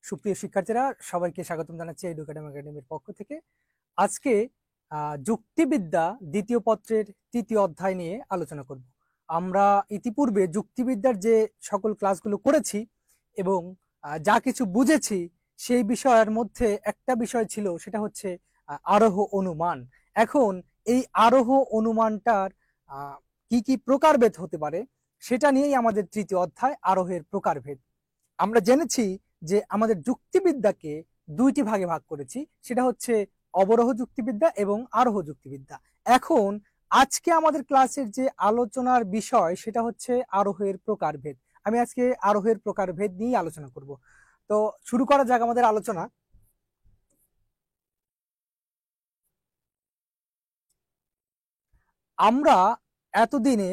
সুপ্রিয় শিক্ষার্থীরা, সবাইকে স্বাগতম জানাচ্ছি এডুকেডাম একাডেমির পক্ষ থেকে। আজকে যুক্তিবিদ্যা দ্বিতীয় পত্রের তৃতীয় অধ্যায় নিয়ে আলোচনা করব। আমরা ইতিপূর্বে যুক্তিবিদ্যার যে সকল ক্লাসগুলো করেছি এবং যা কিছু বুঝেছি, সেই বিষয়ের মধ্যে একটা বিষয় ছিল, সেটা হচ্ছে আরোহ অনুমান। এখন এই আরোহ অনুমানটার কি কি প্রকারভেদ হতে পারে, সেটা নিয়েই আমাদের তৃতীয় অধ্যায়, আরোহের প্রকারভেদ। আমরা জেনেছি যে আমাদের যুক্তিবিদ্যাকে দুইটি ভাগে ভাগ করেছি, সেটা হচ্ছে অবরোহ যুক্তিবিদ্যা এবং আরোহ যুক্তিবিদ্যা। এখন আজকে আমাদের ক্লাসের যে আলোচনার বিষয়, সেটা হচ্ছে আরোহের প্রকারভেদ। আমি আজকে আরোহের প্রকারভেদ নিয়ে আলোচনা করব। তো শুরু করা যাক আমাদের আলোচনা। আমরা এতদিনে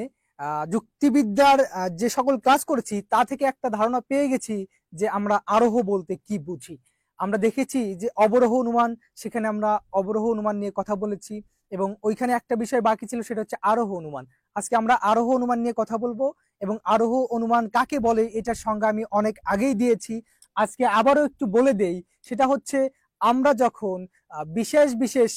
যুক্তিবিদ্যার যে সকল ক্লাস করেছি, তা থেকে একটা ধারণা পেয়ে গেছি যে আমরা আরোহ বলতে কি বুঝি। আমরা দেখেছি যে অবরোহ অনুমান, সেখানে আমরা অবরোহ অনুমান নিয়ে কথা বলেছি এবং ওইখানে একটা বিষয় বাকি ছিল, সেটা হচ্ছে আরোহ অনুমান। আজকে আমরা আরোহ অনুমান নিয়ে কথা বলবো এবং আরোহ অনুমান কাকে বলে এটার সংজ্ঞা আমি অনেক আগেই দিয়েছি। আজকে আবারও একটু বলে দেই, সেটা হচ্ছে আমরা যখন বিশেষ বিশেষ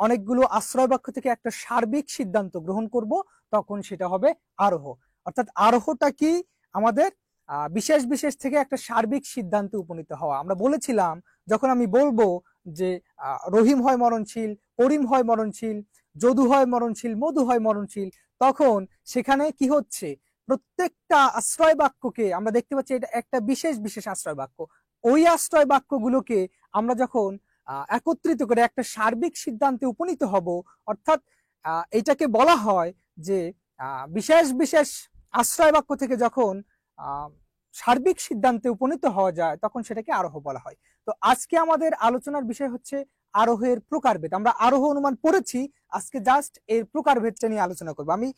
অনেকগুলো আশ্রয় বাক্য থেকে একটা সার্বিক সিদ্ধান্ত গ্রহণ করব, তখন সেটা হবে আরোহ। অর্থাৎ আরোহটা কি? আমাদের বিশেষ বিশেষ থেকে একটা সার্বিক সিদ্ধান্তে উপনীত হওয়া। আমরা বলেছিলাম, যখন আমি বলবো যে রহিম হয় মরণশীল, করিম হয় মরণশীল, যদু হয় মরণশীল, মধু হয় মরণশীল, তখন সেখানে কি হচ্ছে, প্রত্যেকটা আশ্রয় বাক্যকে আমরা দেখতে পাচ্ছি এটা একটা বিশেষ বিশেষ আশ্রয় বাক্য। ওই আশ্রয় বাক্যগুলোকে আমরা যখন একত্রিত করে একটা সার্বিক সিদ্ধান্তে উপনীত হব, অর্থাৎ এটাকে বলা হয় যে বিশেষ বিশেষ আশ্রয় বাক্য থেকে যখন সার্বিক সিদ্ধান্তে উপনীত হওয়া যায়, তখন সেটাকে আরোহ বলা হয়। তো আজকে আমাদের আলোচনার বিষয় হচ্ছে আরোহের প্রকারভেদ। আমরা আরোহ অনুমান পড়েছি, আজকে জাস্ট এর প্রকারভেদটা নিয়ে আলোচনা করবো। আমি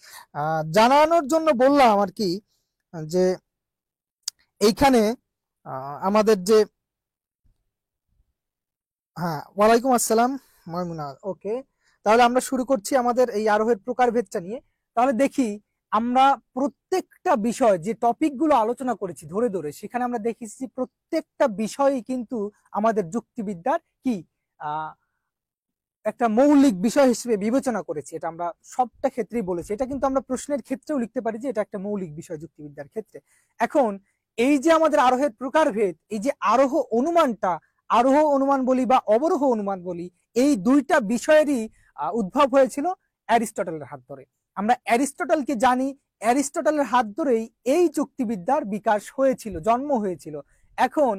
জানানোর জন্য বললাম আর কি, যে এইখানে আমাদের যে হ্যাঁ, ওয়ালাইকুম আসসালাম ময়মুনা। ওকে, তাহলে আমরা শুরু করছি আমাদের এই আরোহের প্রকারভেদটা নিয়ে। তাহলে দেখি, আমরা প্রত্যেকটা বিষয় যে টপিকগুলো আলোচনা করেছি ধরে ধরে, সেখানে আমরা দেখেছি প্রত্যেকটা বিষয়ই কিন্তু আমাদের যুক্তিবিদ্যার কি একটা মৌলিক বিষয় হিসেবে বিবেচনা করেছি। এটা আমরা সবটা ক্ষেত্রেই বলেছি। এটা কিন্তু আমরা প্রশ্নের ক্ষেত্রেও লিখতে পারি যে এটা একটা মৌলিক বিষয় যুক্তিবিদ্যার ক্ষেত্রে। এখন এই যে আমাদের আরোহের প্রকারভেদ, এই যে আরোহ অনুমানটা, আরোহ অনুমান বলি বা অবরোহ অনুমান বলি, এই দুইটা বিষয়েরই উদ্ভব হয়েছিল অ্যারিস্টটলের হাত ধরে। আমরা অ্যারিস্টটলকে জানি, অ্যারিস্টটলের হাত ধরেই এই যুক্তিবিদ্যার বিকাশ হয়েছিল, জন্ম হয়েছিল। এখন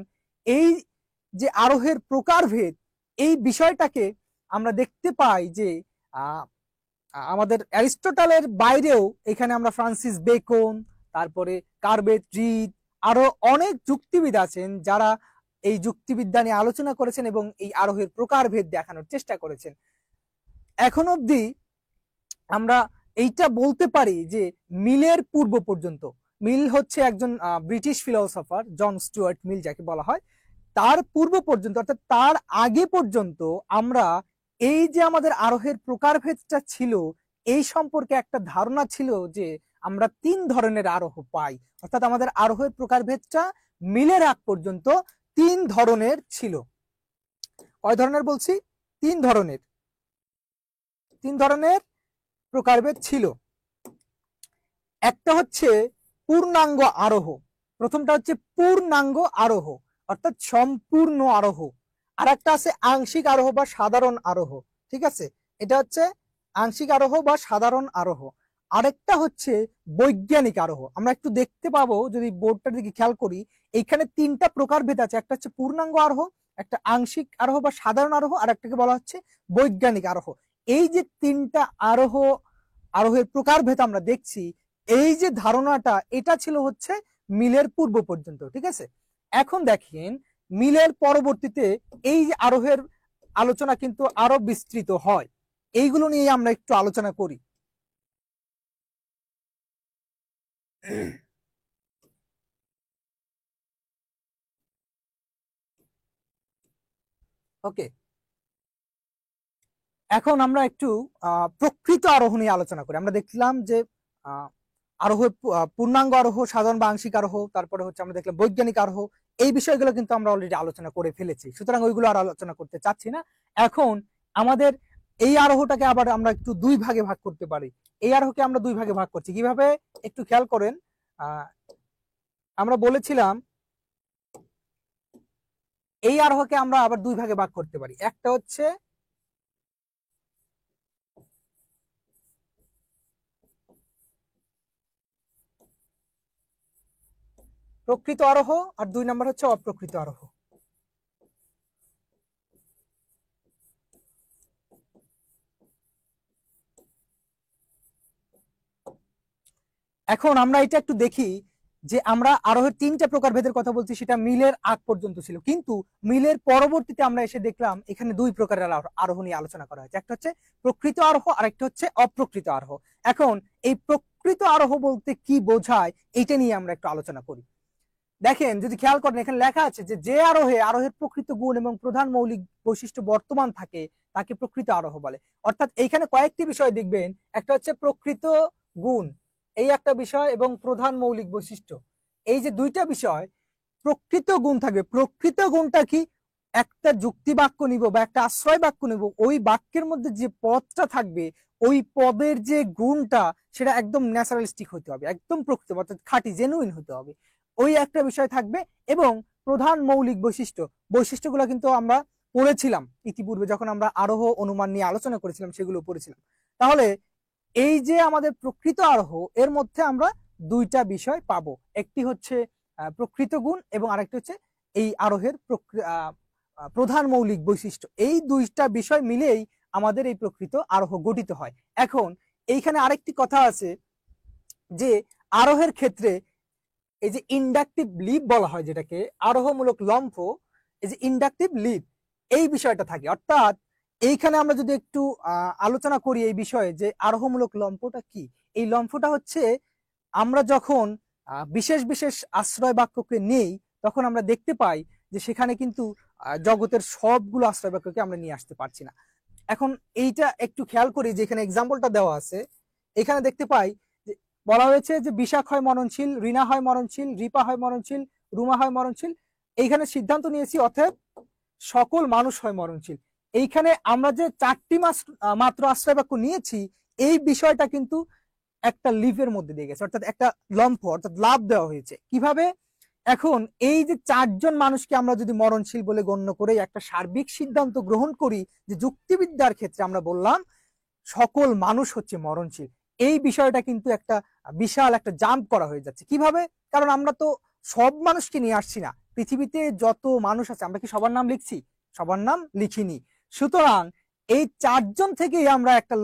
এই যে আরোহের প্রকারভেদ, এই বিষয়টাকে আমরা দেখতে পাই যে আমাদের অ্যারিস্টটলের বাইরেও এখানে আমরা ফ্রান্সিস বেকন, তারপরে কার্বেট রিড, আরো অনেক যুক্তিবিদ আছেন যারা এই যুক্তিবিদ্যা নিয়ে আলোচনা করেছেন এবং এই আরোহের প্রকারভেদ দেখানোর চেষ্টা করেছেন। এখন অবধি আমরা এইটা বলতে পারি যে মিলের পূর্ব পর্যন্ত, মিল হচ্ছে একজন ব্রিটিশ ফিলোসফার, জন স্টুয়ার্ট মিল যাকে বলা হয়, তার পূর্ব পর্যন্ত অর্থাৎ তার আগে পর্যন্ত আমরা এই যে আমাদের আরোহের প্রকারভেদটা ছিল, এই সম্পর্কে একটা ধারণা ছিল যে আমরা তিন ধরনের আরোহ পাই। অর্থাৎ আমাদের আরোহের প্রকারভেদটা মিলের আগ পর্যন্ত তিন ধরনের ছিল। কয় ধরনের বলছি? তিন ধরনের, তিন ধরনের প্রকারভেদ ছিল। একটা হচ্ছে পূর্ণাঙ্গ আরোহ, প্রথমটা হচ্ছে পূর্ণাঙ্গ আরোহ অর্থাৎ সম্পূর্ণ আরোহ। আর একটা আছে আংশিক আরোহ বা সাধারণ আরোহ। ঠিক আছে, এটা হচ্ছে আংশিক আরোহ বা সাধারণ আরোহ। আরেকটা হচ্ছে বৈজ্ঞানিক আরোহ। আমরা একটু দেখতে পাবো, যদি বোর্ডটার দিকে খেয়াল করি, এইখানে তিনটা প্রকারভেদ আছে। একটা হচ্ছে পূর্ণাঙ্গ আরোহ, একটা আংশিক আরোহ বা সাধারণ আরোহ, আর একটাকে বলা হচ্ছে বৈজ্ঞানিক আরোহ। এই যে তিনটা আরোহ, আরোহের প্রকারভেদ আমরা দেখছি, এই যে ধারণাটা, এটা ছিল হচ্ছে মিলের পূর্ব পর্যন্ত। ঠিক আছে, এখন দেখেন মিলের পরবর্তীতে এই যে আরোহের আলোচনা কিন্তু আরো বিস্তৃত হয়। এইগুলো নিয়ে আমরা একটু আলোচনা করি। ওকে, এখন আমরা একটু প্রকৃত আরোহ নিয়ে আলোচনা করি। আমরা দেখলাম যে আরোহ, পূর্ণাঙ্গ আরোহ, সাধারণ বা আংশিক আরোহ, তারপরে হচ্ছে আমরা দেখলাম বৈজ্ঞানিক আরোহ। এই বিষয়গুলো কিন্তু আমরা অলরেডি আলোচনা করে ফেলেছি, সুতরাং ওইগুলো আর আলোচনা করতে চাচ্ছি না। এখন আমাদের এই আরোহটাকে আবার আমরা একটু দুই ভাগে ভাগ করতে পারি। এই আরোহকে আমরা দুই ভাগে ভাগ করছি কিভাবে, একটু খেয়াল করেন। আমরা বলেছিলাম এই আরোহকে আমরা আবার দুই ভাগে ভাগ করতে পারি। একটা হচ্ছে প্রকৃত আরোহ, আর দুই নম্বর হচ্ছে অপ্রকৃত আরোহ। এখন আমরা এটা একটু দেখি যে আমরা আরোহের তিনটা প্রকার ভেদের কথা বলছি, সেটা মিলের আগ পর্যন্ত ছিল, কিন্তু মিলের পরবর্তীতে আমরা এসে দেখলাম এখানে দুই প্রকারের আরোহ নিয়ে আলোচনা করা হয়েছে। একটা হচ্ছে প্রকৃত আরোহ আর একটা হচ্ছে অপ্রকৃত আরোহ। এখন এই প্রকৃত আরোহ বলতে কি বোঝায় এটা নিয়ে আমরা একটু আলোচনা করি। দেখেন, যদি খেয়াল করেন এখানে লেখা আছে যে আরোহের প্রকৃত গুণ এবং প্রধান মৌলিক বৈশিষ্ট্য বর্তমান থাকে তাকে প্রকৃত আরোহ বলে। অর্থাৎ এইখানে কয়েকটি বিষয় দেখবেন, একটা হচ্ছে প্রকৃত গুণ, এই একটা বিষয়, এবং প্রধান মৌলিক বৈশিষ্ট্য, এই যে দুইটা বিষয়। প্রকৃত গুণ থাকবে, প্রকৃত গুণটা কি, একটা যুক্তি বাক্য নিব বা একটা আশ্রয় বাক্য নিব, ওই বাক্যের মধ্যে যে পদটা থাকবে ওই পদের যে গুণটা সেটা একদম ন্যাচারালিস্টিক হতে হবে, একদম প্রকৃত অর্থাৎ খাঁটি জেনুইন হতে হবে, ওই একটা বিষয় থাকবে। এবং প্রধান মৌলিক বৈশিষ্ট্যগুলো কিন্তু আমরা পড়েছিলাম ইতিপূর্বে, যখন আমরা আরোহ অনুমান নিয়ে আলোচনা করেছিলাম সেগুলো পড়েছিলাম। তাহলে এই যে আমাদের প্রকৃত আরোহ, এর মধ্যে আমরা দুইটা বিষয় পাবো, একটি হচ্ছে প্রকৃত গুণ এবং আরেকটি হচ্ছে এই আরোহের প্রধান মৌলিক বৈশিষ্ট্য। এই দুইটা বিষয় মিলেই আমাদের এই প্রকৃত আরোহ গঠিত হয়। এখন এইখানে আরেকটি কথা আছে যে আরোহের ক্ষেত্রে এই যে ইন্ডাকটিভ লিপ বলা হয়, যেটাকে আরোহমূলক লম্ফ, এই যে ইন্ডাকটিভ লিপ, এই বিষয়টা থাকে। অর্থাৎ এইখানে আমরা যদি একটু আলোচনা করি এই বিষয়ে যে আরোহমূলক লম্ফটা কি। এই লম্ফটা হচ্ছে আমরা যখন বিশেষ বিশেষ আশ্রয় বাক্যকে নেই তখন আমরা দেখতে পাই যে সেখানে কিন্তু জগতের সবগুলো আশ্রয় বাক্যকে আমরা নিয়ে আসতে পারছি না। এখন এইটা একটু খেয়াল করি, যে এখানে এক্সাম্পলটা দেওয়া আছে, এখানে দেখতে পাই যে বলা হয়েছে যে বিশাখ হয় মরণশীল, রিনা হয় মরণশীল, রিপা হয় মরণশীল, রুমা হয় মরণশীল। এইখানে সিদ্ধান্ত নিয়েছি অতএব সকল মানুষ হয় মরণশীল। এইখানে আমরা যে চারটি মাত্র আশ্রয় বাক্য নিয়েছি, এই বিষয়টা কিন্তু একটা লিভের মধ্যে দিয়ে গেছে, অর্থাৎ একটা লম্ফ অর্থাৎ লাভ দেওয়া হয়েছে। কিভাবে? এখন এই যে চারজন মানুষকে আমরা যদি মরণশীল বলে গণ্য করে একটা সার্বিক সিদ্ধান্ত গ্রহণ করি, যে যুক্তিবিদ্যার ক্ষেত্রে আমরা বললাম সকল মানুষ হচ্ছে মরণশীল, এই বিষয়টা কিন্তু একটা বিশাল একটা জাম্প করা হয়ে যাচ্ছে। কিভাবে? কারণ আমরা তো সব মানুষকে নিয়ে আসছি না, পৃথিবীতে যত মানুষ আছে আমরা কি সবার নাম লিখছি? সবার নাম লিখিনি। সুতরাং এই চারজন থেকেই আমরা একটা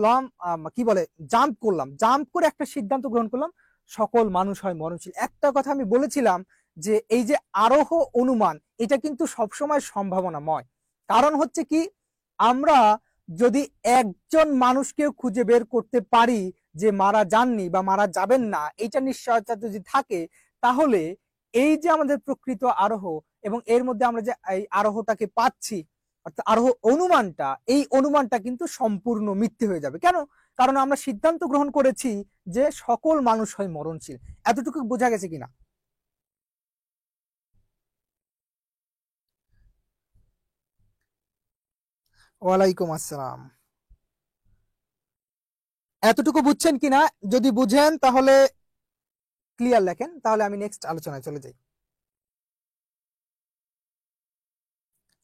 কি বলে জাম্প করলাম, জাম্প করে একটা সিদ্ধান্ত গ্রহণ করলাম সকল মানুষ হয় মরণশীল। একটা কথা আমি বলেছিলাম যে এই যে আরোহ অনুমান, এটা কিন্তু সবসময় সম্ভাবনাময়। কারণ হচ্ছে কি, আমরা যদি একজন মানুষকে খুঁজে বের করতে পারি যে মারা যাননি বা মারা যাবেন না, এইটা নিশ্চয়তা যদি থাকে, তাহলে এই যে আমাদের প্রকৃত আরোহ এবং এর মধ্যে আমরা যে এই আরোহটাকে পাচ্ছি অর্থাৎ আরোহ অনুমানটা, এই অনুমানটা কিন্তু সম্পূর্ণ মিথ্যে হয়ে যাবে। কেন? কারণ আমরা সিদ্ধান্ত গ্রহণ করেছি যে সকল মানুষ হয় মরণশীল। এতটুকু বোঝা গেছে কিনা? ওয়ালাইকুম আসসালাম। এতটুকু বুঝছেন কিনা? যদি বুঝেন তাহলে ক্লিয়ার লেখেন, তাহলে আমি নেক্সট আলোচনায় চলে যাই।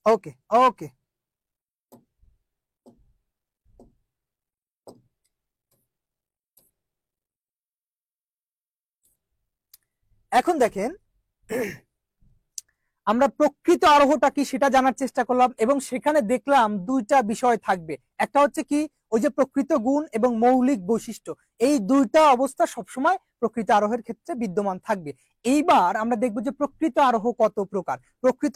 ওকে ওকে। এখন দেখেন, আমরা প্রকৃত আরোহটা কি সেটা জানার চেষ্টা করলাম এবং সেখানে দেখলাম দুইটা বিষয় থাকবে। একটা হচ্ছে কি, ওই যে প্রকৃত গুণ এবং মৌলিক বৈশিষ্ট্য, এই দুইটা অবস্থা সবসময় প্রকৃত আরোহের ক্ষেত্রে বিদ্যমান থাকবে। এইবার আমরা দেখবো যে প্রকৃত আরোহ কত প্রকার। প্রকৃত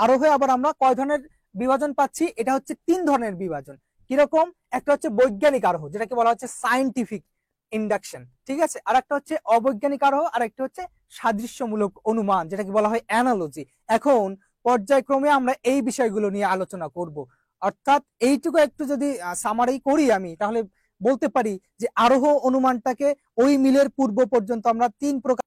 আরোহে আবার আমরা কয় ধরনের বিভাজন পাচ্ছি? এটা হচ্ছে তিন ধরনের বিভাজন। কিরকম? একটা হচ্ছে বৈজ্ঞানিক আরোহ, যেটাকে বলা হচ্ছে সায়েন্টিফিক ইন্ডাকশন, ঠিক আছে। আর একটা হচ্ছে অবৈজ্ঞানিক আরোহ, আর একটা হচ্ছে সাদৃশ্যমূলক অনুমান, যেটাকে বলা হয় অ্যানালজি। এখন পর্যায়ক্রমে আমরা এই বিষয়গুলো নিয়ে আলোচনা করব। অর্থাৎ এইটুকু একটু যদি সামারি করি আমি, তাহলে বলতে পারি যে আরোহ অনুমানটাকে ওই মিলের পূর্ব পর্যন্ত আমরা 3 প্রকার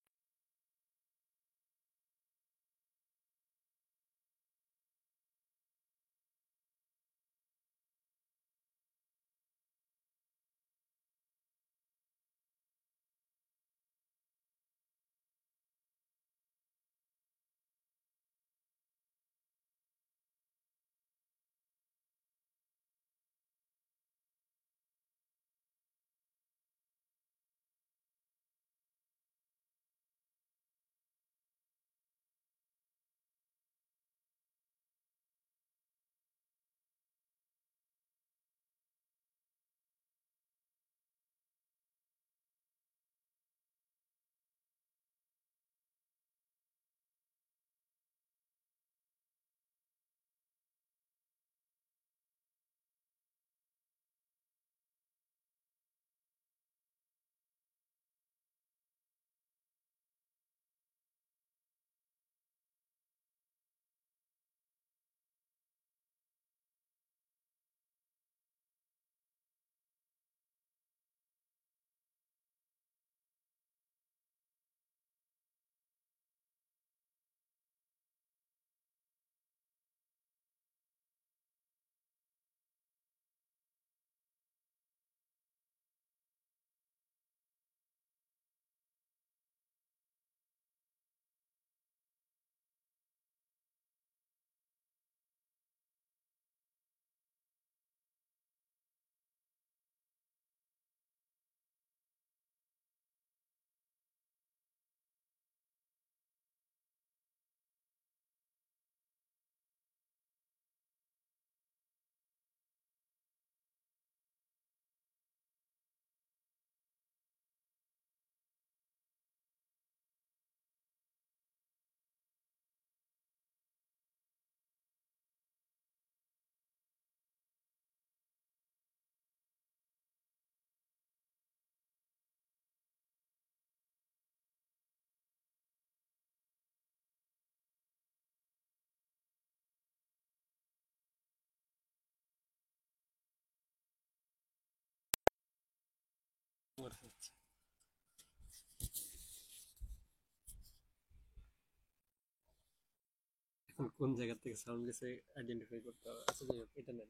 এখন কোন জায়গা থেকে সাউন্ড গেছে আইডেন্টিফাই করতে হবে। আচ্ছা যাই হোক, এটা নেন।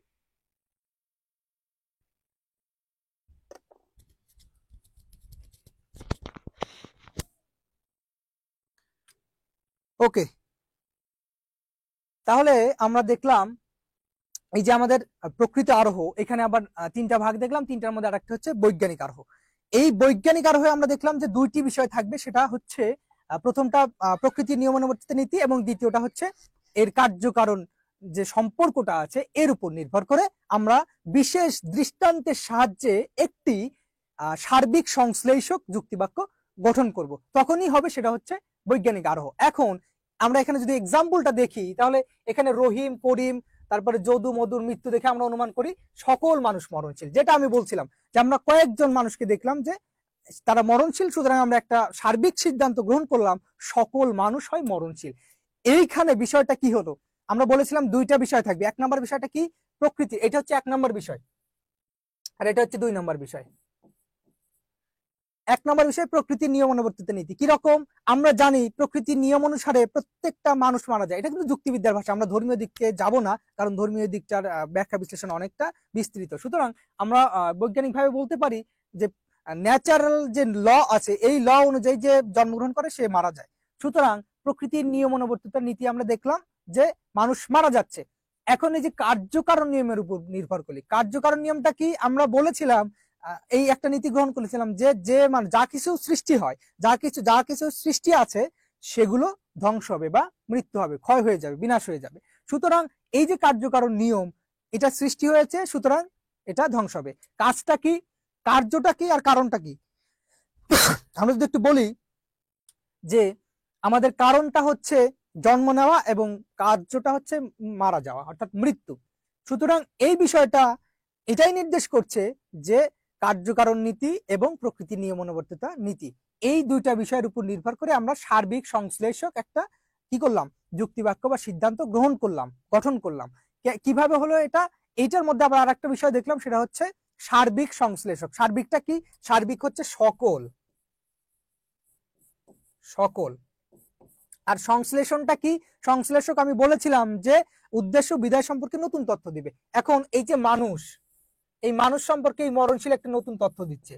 ওকে, তাহলে আমরা দেখলাম এই যে আমাদের প্রকৃত আরোহ, এখানে আবার 3টা ভাগ দেখলাম, 3টার মধ্যে আরেকটা হচ্ছে বৈজ্ঞানিক আরোহ। এই বৈজ্ঞানিক আরোহে আমরা দেখলাম যে 2টি বিষয় থাকবে, সেটা হচ্ছে প্রথমটা প্রকৃতির নিয়মানুবর্তিত নীতি, এবং দ্বিতীয়টা হচ্ছে এর কার্যকারণ যে সম্পর্কটা আছে এর উপর নির্ভর করে আমরা বিশেষ দৃষ্টান্তের সাহায্যে একটি সার্বিক সংশ্লেষক যুক্তিবাক্য গঠন করব, তখনই হবে সেটা হচ্ছে বৈজ্ঞানিক আরোহ। এখন আমরা এখানে যদি এক্সাম্পলটা দেখি, তাহলে এখানে রহিম, করিম, তারপরে যদু, মধুর মৃত্যু দেখে আমরা অনুমান করি সকল মানুষ মরণশীল। যেটা আমি বলছিলাম যে আমরা কয়েকজন মানুষকে দেখলাম যে তারা মরণশীল, সুতরাং আমরা একটা সার্বিক সিদ্ধান্ত গ্রহণ করলাম সকল মানুষ হয় মরণশীল। এইখানে বিষয়টা কি হলো, আমরা বলেছিলাম 2টা বিষয় থাকবে। 1 নম্বর বিষয়টা কি, প্রকৃতি, এটা হচ্ছে 1 নম্বর বিষয়, আর এটা হচ্ছে 2 নম্বর বিষয়। 1 নম্বর বিষয় প্রকৃতির নিয়ম অনুবর্তিত নীতি। কিরকম, আমরা জানি প্রকৃতির নিয়ম অনুসারে প্রত্যেকটা মানুষ মারা যায়, এটা কিন্তু যুক্তিবিদ্যার ভাষা, আমরা ধর্মীয় দিকে যাব না, কারণ ধর্মীয় দিকটার ব্যাখ্যা বিশ্লেষণ অনেকটা বিস্তৃত। সুতরাং আমরা বৈজ্ঞানিক ভাবে বলতে পারি যে ন্যাচারাল যে ল আছে, এই ল অনুযায়ী যে জন্মগ্রহণ করে সে মারা যায়। সুতরাং প্রকৃতির নিয়ম অনুবর্তিত নীতি আমরা দেখলাম যে মানুষ মারা যাচ্ছে। এখন এই যে কার্যকারণ নিয়মের উপর নির্ভর করি, কার্যকারণ নিয়মটা কি, আমরা বলেছিলাম এই একটা নীতি গ্রহণ করেছিলাম যে যে মানে যা কিছু সৃষ্টি হয়, যা কিছু সৃষ্টি আছে সেগুলো ধ্বংস হবে বা মৃত্যু হবে, ক্ষয় হয়ে যাবে, বিনাশ হয়ে যাবে। সুতরাং এই যে কার্যকারণ নিয়ম, এটা সৃষ্টি হয়েছে, সুতরাং এটা ধ্বংস হবে। কাজটা কি, কার্যটা কি, আর কারণটা কি, আমরা যদি একটু বলি যে আমাদের কারণটা হচ্ছে জন্ম নেওয়া এবং কার্যটা হচ্ছে মারা যাওয়া, অর্থাৎ মৃত্যু। সুতরাং এই বিষয়টা এটাই নির্দেশ করছে যে কার্যকারণ নীতি এবং প্রকৃতির নিয়মানুবর্তিতা নীতি, এই 2টা বিষয়ের উপর নির্ভর করে আমরা সার্বিক সংশ্লেষক একটা কি করলাম, যুক্তিবাক্য বা সিদ্ধান্ত গ্রহণ করলাম, গঠন করলাম। কিভাবে হলো এটা, এইটার মধ্যে আবার আরেকটা বিষয় দেখলাম, সেটা হচ্ছে সার্বিক সংশ্লেষক। সার্বিকটা কি? সার্বিক হচ্ছে সকল, সকল। আর সংশ্লেষণটা কি? সংশ্লেষক আমি বলেছিলাম যে উদ্দেশ্য বিধায় সম্পর্কে নতুন তথ্য দিবে। এখন এই যে মানুষ, এই মানুষ সম্পর্কে এই মরণশীল একটা নতুন তথ্য দিচ্ছে,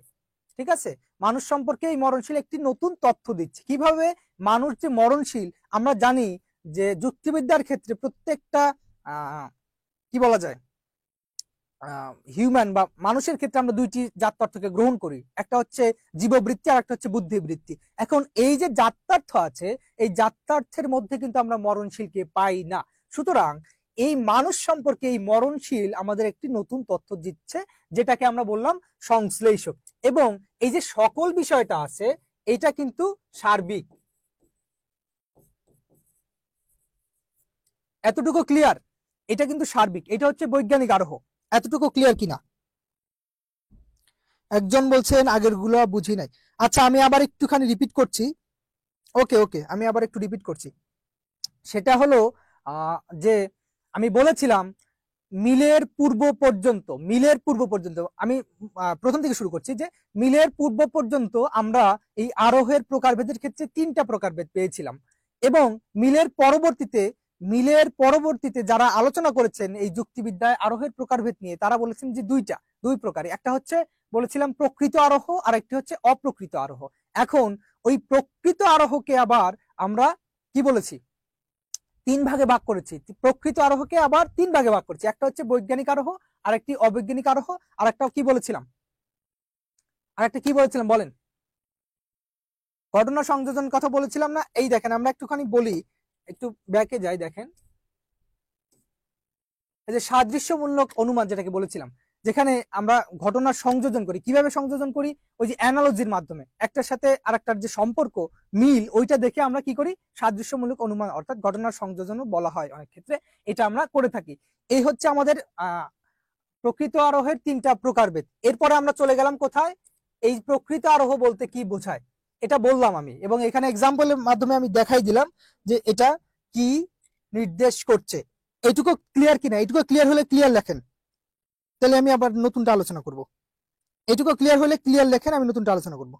ঠিক আছে? মানুষ সম্পর্কে এই মরণশীল একটি নতুন তথ্য দিচ্ছে। কিভাবে? মানুষ যে মরণশীল, আমরা জানি যে যুক্তিবিদ্যার ক্ষেত্রে প্রত্যেকটা কি বলা যায়, হিউম্যান বা মানুষের ক্ষেত্রে আমরা দুইটি জাত্যার্থকে গ্রহণ করি, একটা হচ্ছে জীববৃত্তি আর একটা হচ্ছে বুদ্ধিবৃত্তি। এখন এই যে জাত্যার্থ আছে, এই জাত্যার্থের মধ্যে কিন্তু আমরা মরণশীলকে পাই না। সুতরাং এই মানুষ সম্পর্কে এই মরণশীল আমাদের একটি নতুন তথ্য দিচ্ছে, যেটাকে আমরা বললাম সংশ্লেষক। এবং এই যে সকল বিষয়টা আছে, এটা কিন্তু সার্বিক। এতটুকু ক্লিয়ার? এটা কিন্তু সার্বিক, এটা হচ্ছে বৈজ্ঞানিক আরোহ। এতটুকু ক্লিয়ার কিনা? একজন বলছেন আগের গুলো বুঝি নাই। আচ্ছা, আমি আবার একটুখানি রিপিট করছি। ওকে ওকে, আমি আবার একটু রিপিট করছি। সেটা হলো যে আমি বলেছিলাম মিলের পূর্ব পর্যন্ত, মিলের পূর্ব পর্যন্ত আমি প্রথম থেকে শুরু করছি, যে মিলের পূর্ব পর্যন্ত আমরা এই আরোহের প্রকারভেদের ক্ষেত্রে 3টা প্রকারভেদ পেয়েছিলাম। এবং মিলের পরবর্তীতে যারা আলোচনা করেছেন এই যুক্তিবিদ্যায় আরোহের প্রকারভেদ নিয়ে, তারা বলেছেন যে দুই প্রকার। একটা হচ্ছে বলেছিলাম প্রকৃত আরোহ, আর একটি হচ্ছে অপ্রকৃত আরোহ। এখন ওই প্রকৃত আরোহকে আবার আমরা কি বলেছি, 3 ভাগে ভাগ করেছি। প্রকৃত আরোহকে আবার 3 ভাগে ভাগ করেছি। একটা হচ্ছে বৈজ্ঞানিক আরোহ, আর একটি অবৈজ্ঞানিক আরোহ, আর একটা কি বলেছিলাম, বলেন? ঘটনা সংযোজন কথা বলেছিলাম না? এই দেখেন, আমরা একটুখানি বলি, একটু ব্যাকে যাই। দেখেন এই যে সাদৃশ্যমূলক অনুমান যেটাকে বলেছিলাম, যেখানে আমরা ঘটনার সংযোজন করি। কিভাবে সংযোজন করি? ওই যে অ্যানালজির মাধ্যমে, একটার সাথে আরেকটার যে সম্পর্ক, মিল, ওইটা দেখে আমরা কি করি? সাদৃশ্যমূলক অনুমান, অর্থাৎ ঘটনার সংযোজনও বলা হয় অনেক ক্ষেত্রে, এটা আমরা করে থাকি। এই হচ্ছে আমাদের প্রকৃত আরোহের 3টা প্রকারভেদ। এরপরে আমরা চলে গেলাম কোথায়? এই প্রকৃত আরোহ বলতে কি বোঝায় এটা বললাম আমি, এবং এখানে এক্সাম্পলের মাধ্যমে আমি দেখাই দিলাম যে এটা কি নির্দেশ করছে। এইটুকু ক্লিয়ার কিনা? এইটুকু ক্লিয়ার হলে ক্লিয়ার লেখেন, তাহলে আমি আবার নতুনটা আলোচনা করব। এইটুকু ক্লিয়ার হলে ক্লিয়ার লেখেন, আমি নতুনটা আলোচনা করব।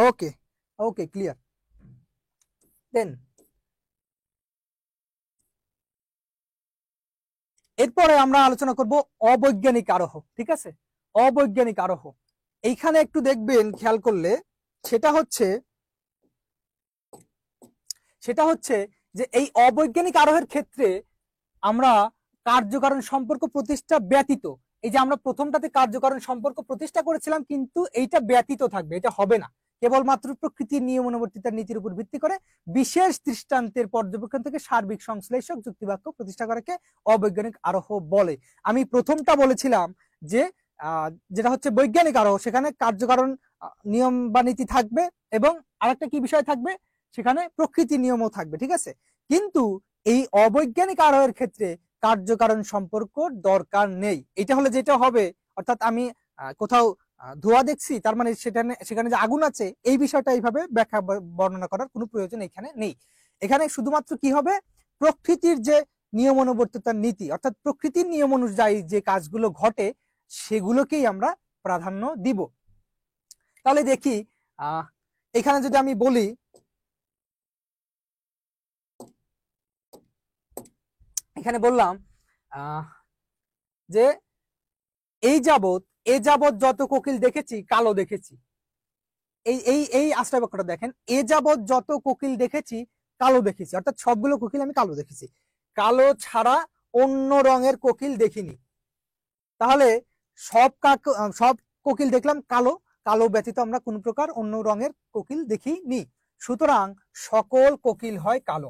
ওকে ওকে, ক্লিয়ার। দেন এরপরে আমরা আলোচনা করব অবৈজ্ঞানিক আরোহ। ঠিক আছে? অবৈজ্ঞানিক আরোহ, এইখানে একটু দেখবেন খেয়াল করলে, সেটা হচ্ছে যে এই অবৈজ্ঞানিক আরোহের ক্ষেত্রে আমরা কার্যকারণ সম্পর্ক প্রতিষ্ঠা ব্যতীত, এই যে আমরা প্রথমটাতে কার্যকারণ সম্পর্ক প্রতিষ্ঠা করেছিলাম, কিন্তু এইটা ব্যতীত থাকবে, এটা হবে না। কেবলমাত্র প্রকৃতির নিয়মানুবর্তিতার নীতির উপর ভিত্তি করে বিশেষ দৃষ্টান্তের পর্যবেক্ষণ থেকে সার্বিক সংশ্লেষক যুক্তিবাক্য প্রতিষ্ঠা করাকে অবৈজ্ঞানিক আরোহ বলে। আমি প্রথমটা বলেছিলাম যে যেটা হচ্ছে বৈজ্ঞানিক আরোহ, সেখানে কার্যকারণ নিয়ম বা নীতি থাকবে, এবং আরেকটা কি বিষয় থাকবে, সেখানে প্রকৃতির নিয়মও থাকবে। ঠিক আছে? কিন্তু এই অবৈজ্ঞানিক আরোহের ক্ষেত্রে কার্যকারণ সম্পর্ক দরকার নেই। এটা হলে যেটা হবে, অর্থাৎ আমি কোথাও ধোঁয়া দেখছি, তার মানে সেখানে যে আগুন আছে, এই বিষয়টা এইভাবে ব্যাখ্যা বর্ণনা করার কোনো প্রয়োজন এখানে নেই। এখানে শুধুমাত্র কি হবে, প্রকৃতির যে নিয়মানুবর্তিতার নীতি, অর্থাৎ প্রকৃতির নিয়ম অনুযায়ী যে কাজগুলো ঘটে, সেগুলোকেই আমরা প্রাধান্য দিব। তাহলে দেখি এখানে যদি আমি বলি, এখানে বললাম যে এ যাবৎ যত কোকিল দেখেছি কালো দেখেছি। এই আশ্রয় বাক্যটা দেখেন, এ যাবৎ যত কোকিল দেখেছি কালো দেখেছি, অর্থাৎ সবগুলো কোকিল আমি কালো দেখেছি, কালো ছাড়া অন্য রঙের কোকিল দেখিনি। তাহলে সব কোকিল দেখলাম কালো, কালো ব্যতীত আমরা কোন প্রকার অন্য রঙের কোকিল দেখিনি। সুতরাং সকল কোকিল হয় কালো।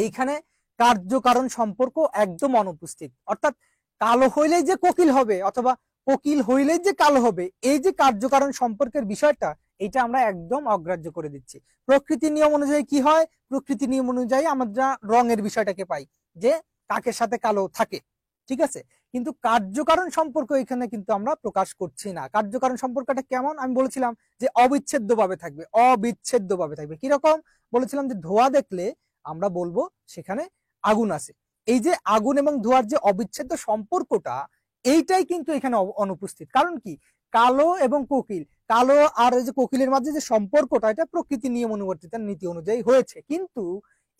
এইখানে কার্যকারণ সম্পর্ক একদম অনুপস্থিত, অর্থাৎ কালো হইলেই যে কোকিল হবে, অথবা কোকিল হইলেই যে কালো হবে, এই যে কার্যকারণ সম্পর্কের বিষয়টা, এটা আমরা একদম অগ্রাহ্য করে দিচ্ছি। প্রকৃতির নিয়ম অনুযায়ী কি হয়? প্রকৃতির নিয়ম অনুযায়ী আমরা রঙের বিষয়টাকে পাই, যে কাকের সাথে কালো থাকে। ঠিক আছে? কিন্তু কার্যকারণ সম্পর্ক এখানে কিন্তু আমরা প্রকাশ করছি না। কার্যকারণ সম্পর্কটা কেমন আমি বলেছিলাম যে অবিচ্ছেদ্যভাবে থাকবে, অবিচ্ছেদ্যভাবে থাকবে। কিরকম বলেছিলাম যে ধোঁয়া দেখলে আমরা বলবো সেখানে আগুন আছে। এই যে আগুন এবং ধোঁয়ার যে অবিচ্ছেদ্য সম্পর্কটা, এইটাই কিন্তু এখানে অনুপস্থিত। কারণ কি, কালো এবং কোকিল, কালো আর এই যে কোকিলের মাঝে যে সম্পর্কটা, এটা প্রকৃতি নিয়ম অনুবর্তিতার নীতি অনুযায়ী হয়েছে, কিন্তু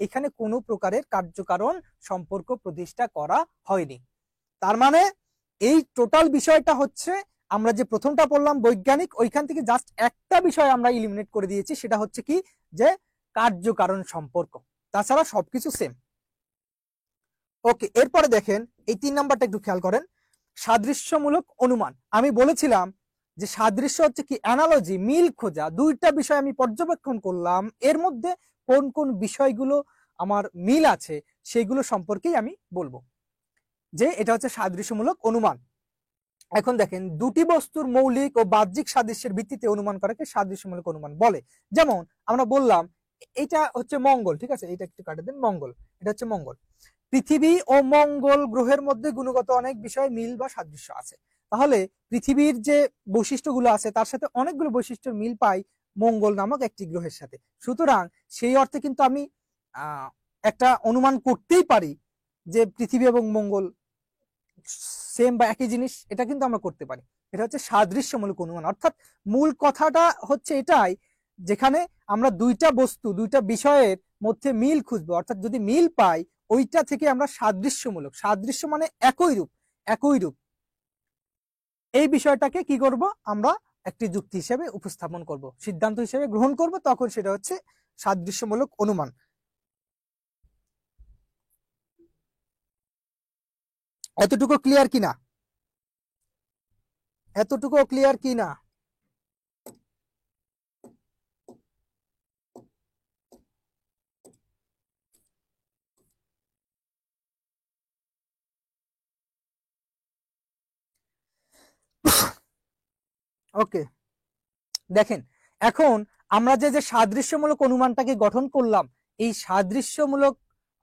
এখানে কোনো প্রকারের কার্যকারণ সম্পর্ক প্রতিষ্ঠা করা হয়নি। তার মানে এই টোটাল বিষয়টা হচ্ছে, আমরা যে প্রথমটা পড়লাম বৈজ্ঞানিক, ওইখান থেকে জাস্ট একটা বিষয় আমরা ইলিমিনেট করে দিয়েছি, সেটা হচ্ছে কি যে কার্যকারণ সম্পর্ক, তাছাড়া সবকিছু সেম। ওকে, এরপরে দেখেন এই 3 নাম্বারটা একটু খেয়াল করেন, সাদৃশ্যমূলক অনুমান। আমি বলেছিলাম যে সাদৃশ্য হচ্ছে কি অ্যানালজি, মিল খোঁজা। দুইটা বিষয় আমি পর্যবেক্ষণ করলাম, এর মধ্যে কোন কোন বিষয়গুলো আমার মিল আছে সেগুলো সম্পর্কেই আমি বলবো যে এটা হচ্ছে সাদৃশ্যমূলক অনুমান। এখন দেখেন, দুটি বস্তুর মৌলিক ও বাহ্যিক সাদৃশ্যের ভিত্তিতে অনুমান করাকে সাদৃশ্যমূলক অনুমান বলে। যেমন আমরা বললাম এটা হচ্ছে মঙ্গল, ঠিক আছে, এটা একটু কাটে দেন, মঙ্গল, এটা হচ্ছে মঙ্গল। পৃথিবী ও মঙ্গল গ্রহের মধ্যে গুণগত অনেক বিষয় মিল বা সাদৃশ্য আছে। তাহলে পৃথিবীর যে বৈশিষ্ট্যগুলো আছে তার সাথে অনেকগুলো বৈশিষ্ট্যের মিল পাই মঙ্গল নামক একটি গ্রহের সাথে। সুতরাং সেই অর্থে কিন্তু আমি একটা অনুমান করতেই পারি যে পৃথিবী এবং মঙ্গল সেম বা একই জিনিস, এটা কিন্তু আমরা করতে পারি। এটা হচ্ছে সাদৃশ্যমূলক অনুমান। অর্থাৎ মূল কথাটা হচ্ছে এটাই, যেখানে আমরা দুইটা বস্তু, দুইটা বিষয়ের মধ্যে মিল খুঁজবো, অর্থাৎ যদি মিল পাই ওইটা থেকে আমরা সাদৃশ্যমূলক, সাদৃশ্য মানে একই রূপ, একই রূপ, এই বিষয়টাকে কি করব আমরা একটি যুক্তি হিসেবে উপস্থাপন করব, সিদ্ধান্ত হিসেবে গ্রহণ করব, তখন সেটা হচ্ছে সাদৃশ্যমূলক অনুমান। এতটুকু ক্লিয়ার কিনা? এতটুকু ক্লিয়ার কিনা? ওকে, দেখেন এখন আমরা যে যে সাদৃশ্যমূলক অনুমানটাকে গঠন করলাম, এই সাদৃশ্যমূলক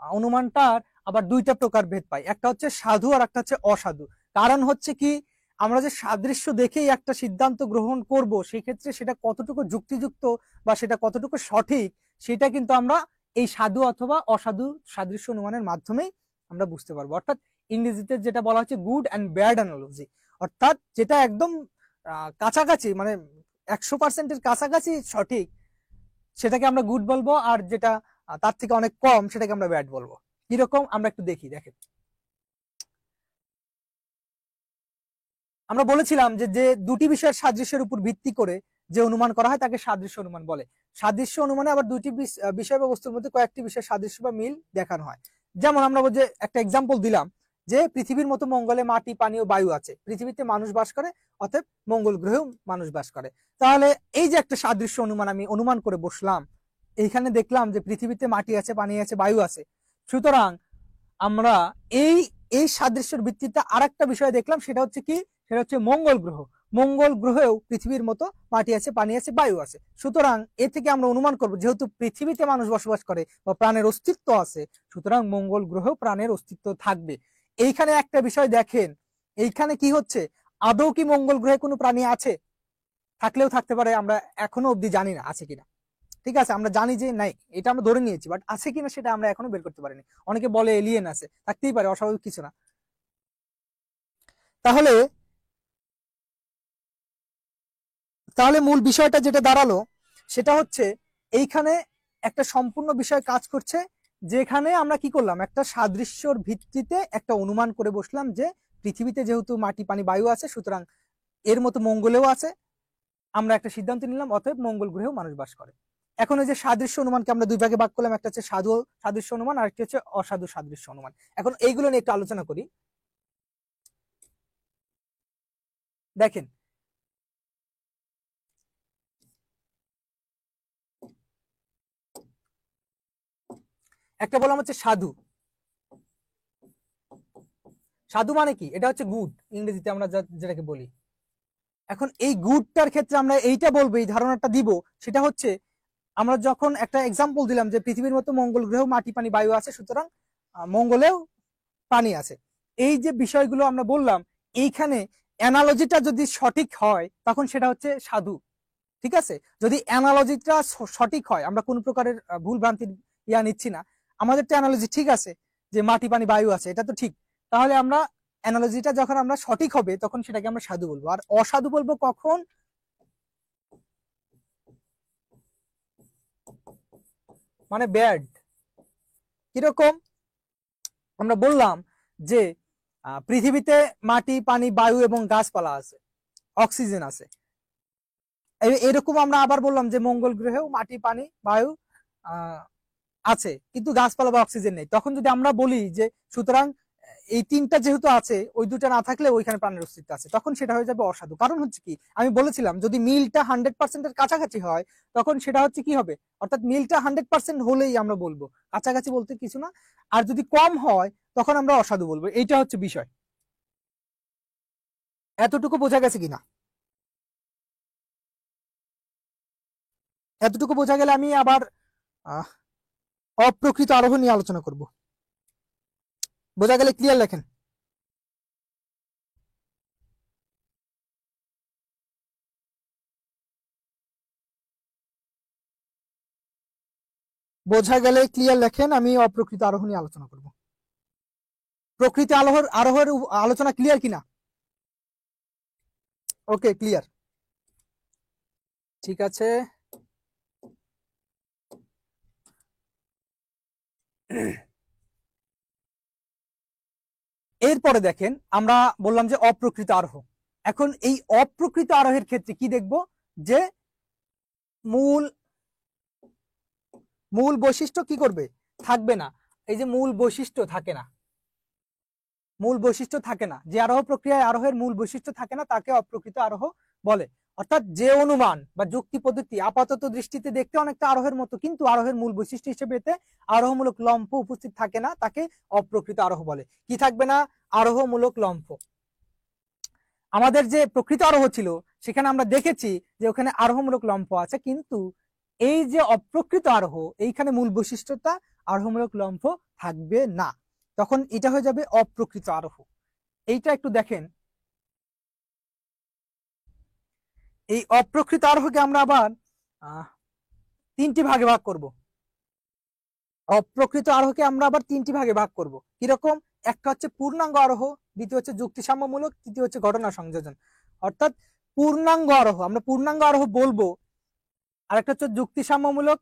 অনুমানটার আবার দুইটা প্রকার ভেদ পাই, একটা হচ্ছে সাধু আর একটা হচ্ছে অসাধু। কারণ হচ্ছে কি, আমরা যে সাদৃশ্য দেখেই একটা সিদ্ধান্ত গ্রহণ করব, সেক্ষেত্রে সেটা কতটুকু যুক্তিযুক্ত বা সেটা কতটুকু সঠিক, সেটা কিন্তু আমরা এই সাধু অথবা অসাধু সাদৃশ্য অনুমানের মাধ্যমেই আমরা বুঝতে পারবো। অর্থাৎ ইংরেজিতে যেটা বলা হচ্ছে গুড অ্যান্ড ব্যাড অ্যানালজি, অর্থাৎ যেটা একদম কাছাকাছি, মানে 100%-এর কাছাকাছি সঠিক, সেটাকে আমরা গুড বলবো, আর যেটা তার থেকে অনেক কম সেটাকে আমরা ব্যাড বলবো। কিরকম আমরা একটু দেখি। দেখেন, আমরা বলেছিলাম যে যে দুটি বিষয়ের সাদৃশ্যের উপর ভিত্তি করে যে অনুমান করা হয় তাকে সাদৃশ্য অনুমান বলে। সাদৃশ্য অনুমানে আবার দুটি বিষয় বা বস্তুর মধ্যে কয়েকটি বিষয়ের সাদৃশ্য বা মিল দেখানো হয়। যেমন আমরা যে একটা এক্সাম্পল দিলাম যে পৃথিবীর মতো মঙ্গলে মাটি, পানি ও বায়ু আছে, পৃথিবীতে মানুষ বাস করে, অতএব মঙ্গল গ্রহেও মানুষ বাস করে। তাহলে এই যে একটা সাদৃশ্য অনুমান আমি অনুমান করে বসলাম, এইখানে দেখলাম যে পৃথিবীতে মাটি আছে, পানি আছে, বায়ু আছে, সুতরাং আমরা এই এই সাদৃশ্যের ভিত্তিতে আরেকটা বিষয় দেখলাম, সেটা হচ্ছে কি, সেটা হচ্ছে মঙ্গল গ্রহ। মঙ্গল গ্রহেও পৃথিবীর মতো মাটি আছে, পানি আছে, বায়ু আছে। সুতরাং এ থেকে আমরা অনুমান করব যেহেতু পৃথিবীতে মানুষ বসবাস করে বা প্রাণের অস্তিত্ব আছে, সুতরাং মঙ্গল গ্রহেও প্রাণের অস্তিত্ব থাকবে। এইখানে একটা বিষয় দেখেন, এইখানে কি হচ্ছে, আদৌ কি মঙ্গল গ্রহে কোনো প্রাণী আছে? থাকলেও থাকতে পারে, আমরা এখনো অবধি জানি না আছে কিনা। ঠিক আছে, আমরা জানি যে নাই, এটা আমরা ধরে নিয়েছি, বাট আছে কিনা সেটা আমরা এখনো বের করতে পারিনি। অনেকে বলে এলিয়েন আছে, থাকতেই পারে, অস্বাভাবিক কিছু না। তাহলে তাহলে মূল বিষয়টা যেটা দাঁড়ালো সেটা হচ্ছে এইখানে একটা সম্পূর্ণ বিষয় কাজ করছে, যেখানে আমরা কি করলাম, একটা সাদৃশ্যর ভিত্তিতে একটা অনুমান করে বসলাম যে পৃথিবীতে যেহেতু মাটি, পানি, বায়ু আছে, সুতরাং এর মতো মঙ্গলেও আছে, আমরা একটা সিদ্ধান্ত নিলাম, অতএব মঙ্গল গ্রহেও মানুষ বাস করে। এখন ওই যে সাদৃশ্য অনুমানকে আমরা দুই ভাগে ভাগ করলাম, একটা হচ্ছে সাধু সাদৃশ্য অনুমান আর একটা হচ্ছে অসাধু সাদৃশ্য অনুমান। এখন এইগুলো নিয়ে একটু আলোচনা করি। দেখেন, একটা বললাম হচ্ছে সাধু। সাধু মানে কি, এটা হচ্ছে গুড, ইংরেজিতে আমরা যেটাকে বলি। এখন এই গুডটার ক্ষেত্রে আমরা এইটা বলবো, এই ধারণাটা দিব, সেটা হচ্ছে আমরা যখন একটা এক্সাম্পল দিলাম যে পৃথিবীর মতো মঙ্গল গ্রহেও মাটি, পানি, বায়ু আছে, সুতরাং মঙ্গলেও পানি আছে। এই যে বিষয়গুলো আমরা বললাম, এইখানে অ্যানালজিটা যদি সঠিক হয় তখন সেটা হচ্ছে সাধু। ঠিক আছে, যদি অ্যানালজিটা সঠিক হয়, আমরা কোন প্রকারের ভুল ভ্রান্তি নিচ্ছি না, আমাদের তো অ্যানালজি ঠিক আছে যে মাটি পানি বায়ু আছে, এটা তো ঠিক, তাহলে আমরা অ্যানালজিটা যখন আমরা সঠিক হবে তখন সেটাকে আমরা সাধু বলবো। আর অসাধু বলবো কখন? মানে ব্যাড। কিরকম? আমরা বললাম যে পৃথিবীতে মাটি পানি বায়ু এবং গাছপালা আছে, অক্সিজেন আছে। এরকম আমরা আবার বললাম যে মঙ্গল গ্রহেও মাটি পানি বায়ু আছে, কিন্তু গাছপালা বা অক্সিজেন নেই। তখন যদি আমরা বলি যে সুতরাং এই তিনটা যেহেতু আছে, ওই দুটা না থাকলে ওইখানে প্রাণের অস্তিত্ব আছে, তখন সেটা হয়ে যাবে অসাধু। কারণ হচ্ছে কি, আমি বলেছিলাম যদি মিলটা 100%-এর কাছাকাছি হয় তখন সেটা হচ্ছে কি হবে, অর্থাৎ মিলটা 100% হলেই আমরা বলবো, কাছাকাছি বলতে কিছু না। আর যদি কম হয় তখন আমরা অসাধু বলবো। এইটা হচ্ছে বিষয়। এতটুকু বোঝা গেছে কিনা? এতটুকু বোঝা গেলে আমি আবার অপ্রকৃত আরোহ নিয়ে আলোচনা করব। বোঝা গেলে ক্লিয়ার লেখেন। বোঝা গেলে ক্লিয়ার লেখেন, আমি অপ্রকৃত আরোহ নিয়ে আলোচনা করব। প্রকৃতি আরোহের আলোচনা ক্লিয়ার কিনা? ওকে, ক্লিয়ার। ঠিক আছে। এরপরে দেখেন, আমরা বললাম যে অপ্রকৃত আরোহ। এখন এই অপ্রকৃত আরোহের ক্ষেত্রে কি দেখব, যে মূল মূল বৈশিষ্ট্য কি করবে, থাকবে না। এই যে মূল বৈশিষ্ট্য থাকে না, মূল বৈশিষ্ট্য থাকে না, যে আরোহ প্রক্রিয়ায় আরোহের মূল বৈশিষ্ট্য থাকে না তাকে অপ্রকৃত আরোহ বলে। অর্থাৎ যে অনুমান বা যুক্তি পদ্ধতি আপাতত দৃষ্টিতে দেখতে অনেকটা আরোহের মতো, কিন্তু আরোহের মূল বৈশিষ্ট্য হিসেবে এতে আরোহমূলক লম্ফ উপস্থিত থাকে না, তাকে অপ্রকৃত আরোহ বলে। কি থাকবে না? আরোহমূলক লম্ফ। আমাদের যে প্রকৃত আরোহ ছিল সেখানে আমরা দেখেছি যে ওখানে আরোহমূলক লম্ফ আছে, কিন্তু এই যে অপ্রকৃত আরোহ, এইখানে মূল বৈশিষ্ট্যটা আরোহমূলক লম্ফ থাকবে না, তখন এটা হয়ে যাবে অপ্রকৃত আরোহ। এইটা একটু দেখেন, এই অপ্রকৃত আরোহকে আমরা আবার তিনটি ভাগে ভাগ করব। অপ্রকৃত আরোহকে আমরা আবার তিনটি ভাগে ভাগ করব। কিরকম? একটা হচ্ছে পূর্ণাঙ্গ আরোহ, দ্বিতীয় হচ্ছে যুক্তিসাম্যমূলক, তৃতীয় হচ্ছে ঘটনা সংযোজন। অর্থাৎ পূর্ণাঙ্গ আরোহ, আমরা পূর্ণাঙ্গ আরোহ বলবো, আর একটা হচ্ছে যুক্তিসাম্যমূলক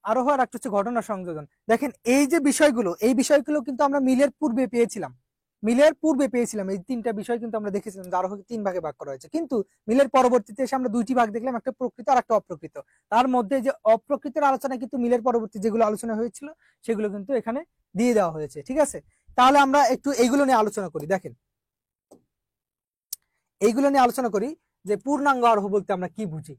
আরোহ, আর একটা হচ্ছে ঘটনা সংযোজন। দেখেন এই যে বিষয়গুলো, এই বিষয়গুলো কিন্তু আমরা মিলের পূর্বে পেয়েছিলাম। এই তিনটা বিষয় কিন্তু আমরা দেখেছিলাম যে আরোহকে তিন ভাগে ভাগ করা হয়েছে, কিন্তু মিলের পরবর্তীতে এসে আমরা দুইটি ভাগ দেখলাম, একটা প্রকৃত আর একটা অপ্রকৃত। তার মধ্যে যে অপ্রকৃতের আলোচনা কিন্তু মিলের পরবর্তী যেগুলো আলোচনা হয়েছিল সেগুলো কিন্তু এখানে দিয়ে দেওয়া হয়েছে। ঠিক আছে, তাহলে আমরা একটু এইগুলো নিয়ে আলোচনা করি। দেখেন, এইগুলো নিয়ে আলোচনা করি যে পূর্ণাঙ্গ আরোহ বলতে আমরা কি বুঝি।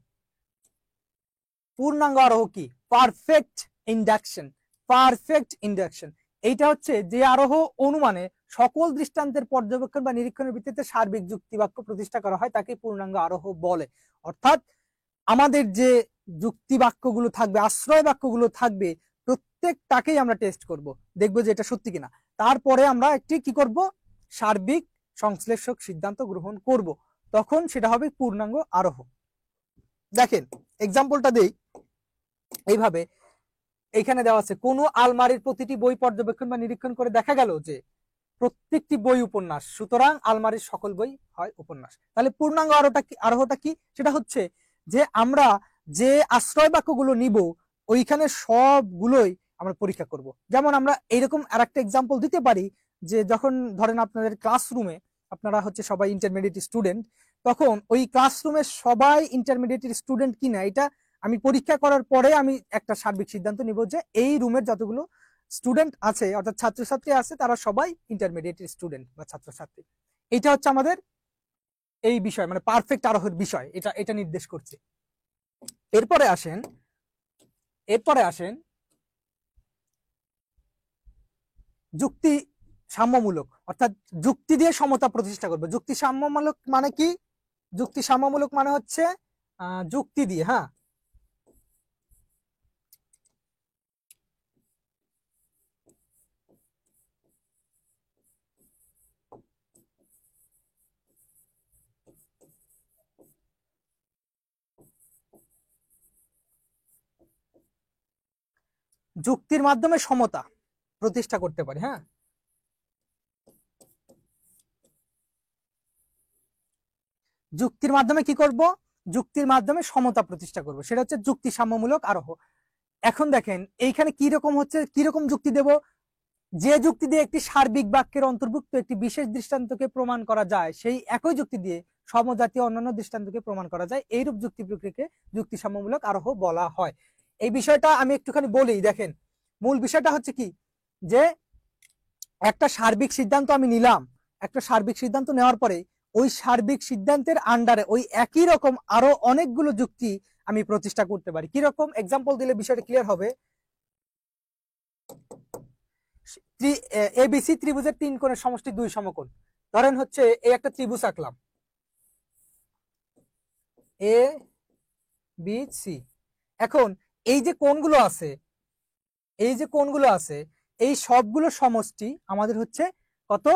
পূর্ণাঙ্গ আরোহ কি? Perfect induction. পারফেক্ট ইন্ডাকশন এইটা হচ্ছে যে আরোহ অনুমানে সকল দৃষ্টান্তের পর্যবেক্ষণ বা নিরীক্ষণের ভিত্তিতে সার্বিক যুক্তি বাক্য প্রতিষ্ঠা করা হয়, তাকে পূর্ণাঙ্গ আরোহ বলে। অর্থাৎ আমাদের যে যুক্তি বাক্যগুলো থাকবে, আশ্রয় বাক্যগুলো থাকবে, প্রত্যেকটাকেই আমরা টেস্ট করব, দেখবো যে এটা সত্যি কিনা। তারপরে আমরা একটি কি করব, সার্বিক সংশ্লেষক সিদ্ধান্ত গ্রহণ করব, তখন সেটা হবে পূর্ণাঙ্গ আরোহ। দেখেন এক্সাম্পলটা দেই এইভাবে, এখানে দেওয়া আছে কোন আলমারির প্রতিটি বই পর্যবেক্ষণ বা নিরীক্ষণ করে দেখা গেল যে প্রত্যেকটি বই উপন্যাস, সুতরাং আলমারির সকল বই হয় উপন্যাস। তাহলে পূর্ণাঙ্গ আরোহটা কি? সেটা হচ্ছে যে আমরা যে আশ্রয় বাক্যগুলো নিব ওইখানে সবগুলোই আমরা পরীক্ষা করব। যেমন আমরা এইরকম আরেকটা এক্সাম্পল দিতে পারি, যে যখন ধরেন আপনাদের ক্লাসরুমে, আপনারা হচ্ছে সবাই ইন্টারমিডিয়েট স্টুডেন্ট, তখন ওই ক্লাসরুমে সবাই ইন্টারমিডিয়েট স্টুডেন্ট কিনা এটা আমি পরীক্ষা করার পরে আমি একটা সার্বিক সিদ্ধান্ত নিব যে এই রুমের যতগুলো স্টুডেন্ট আছে, অর্থাৎ ছাত্রছাত্রী আছে, তারা সবাই ইন্টারমিডিয়েট স্টুডেন্ট বা ছাত্রছাত্রী। এটা হচ্ছে আমাদের এই বিষয়, মানে পারফেক্ট আরোহের বিষয়, এটা এটা নির্দেশ করছে। এরপরে আসেন, যুক্তি সাম্যমূলক, অর্থাৎ যুক্তি দিয়ে সমতা প্রতিষ্ঠা করবে। যুক্তি সাম্যমূলক মানে কি? যুক্তি সাম্যমূলক মানে হচ্ছে যুক্তি দিয়ে, হ্যাঁ, যুক্তির মাধ্যমে সমতা প্রতিষ্ঠা করতে পারি। হ্যাঁ, যুক্তির মাধ্যমে কি করব, যুক্তির মাধ্যমে সমতা প্রতিষ্ঠা করব, সেটা হচ্ছে যুক্তি সাম্যমূলক আরোহ। এখন দেখেন এইখানে কি রকম হচ্ছে, কি রকম যুক্তি দেব, যে যুক্তি দিয়ে একটি সার্বিক বাক্যের অন্তর্ভুক্ত একটি বিশেষ দৃষ্টান্তকে প্রমাণ করা যায়, সেই একই যুক্তি দিয়ে সমজাতীয় অন্যান্য দৃষ্টান্তকে প্রমাণ করা যায়, এইরূপ যুক্তি প্রক্রিয়াকে যুক্তি সাম্যমূলক আরোহ বলা হয়। এই বিষয়টা আমি একটুখানি বলি। দেখেন মূল বিষয়টা হচ্ছে কি, যে একটা সার্বিক সিদ্ধান্ত আমি নিলাম, একটা সার্বিক সিদ্ধান্ত নেওয়ার পরে ওই সার্বিক সিদ্ধান্তের আন্ডারে ওই একই রকম আরো অনেকগুলো যুক্তি আমি প্রতিষ্ঠা করতে পারি। কি রকম এক্সাম্পল দিলে বিষয়টা ক্লিয়ার হবে। এবিসি ত্রিভুজের 3 কোণের সমষ্টি 2 সমকোণ। ধরেন হচ্ছে এই একটা ত্রিভুজ আঁকলাম এ বি সি। এখন এই যে কোণগুলো আছে, এই যে কোণগুলো আছে, এই সবগুলো সমষ্টি আমাদের হচ্ছে কত,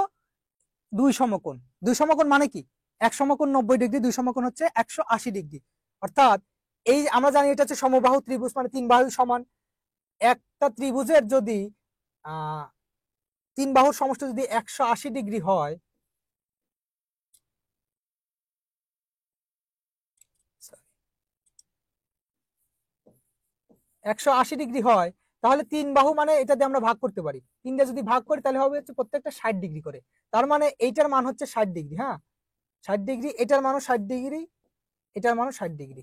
2 সমকোণ। 2 সমকোণ মানে কি, এক সমকোণ 90 ডিগ্রি, 2 সমকোণ হচ্ছে 180 ডিগ্রি। অর্থাৎ এই আমরা জানি এটা হচ্ছে সমবাহু ত্রিভুজ, মানে 3 বাহু সমান। একটা ত্রিভুজের যদি 3 বাহুর সমষ্টি যদি 180 ডিগ্রি হয়, 180 ডিগ্রি হয়, তাহলে 3 বাহু মানে এটা দিয়ে আমরা ভাগ করতে পারি। 3টা যদি ভাগ করি তাহলে হবে হচ্ছে প্রত্যেকটা 60 ডিগ্রি করে। তার মানে এইটার মান হচ্ছে 60 ডিগ্রি। হ্যাঁ, 60 ডিগ্রি, এটার মানও 60 ডিগ্রি, এটার মানও 60 ডিগ্রি।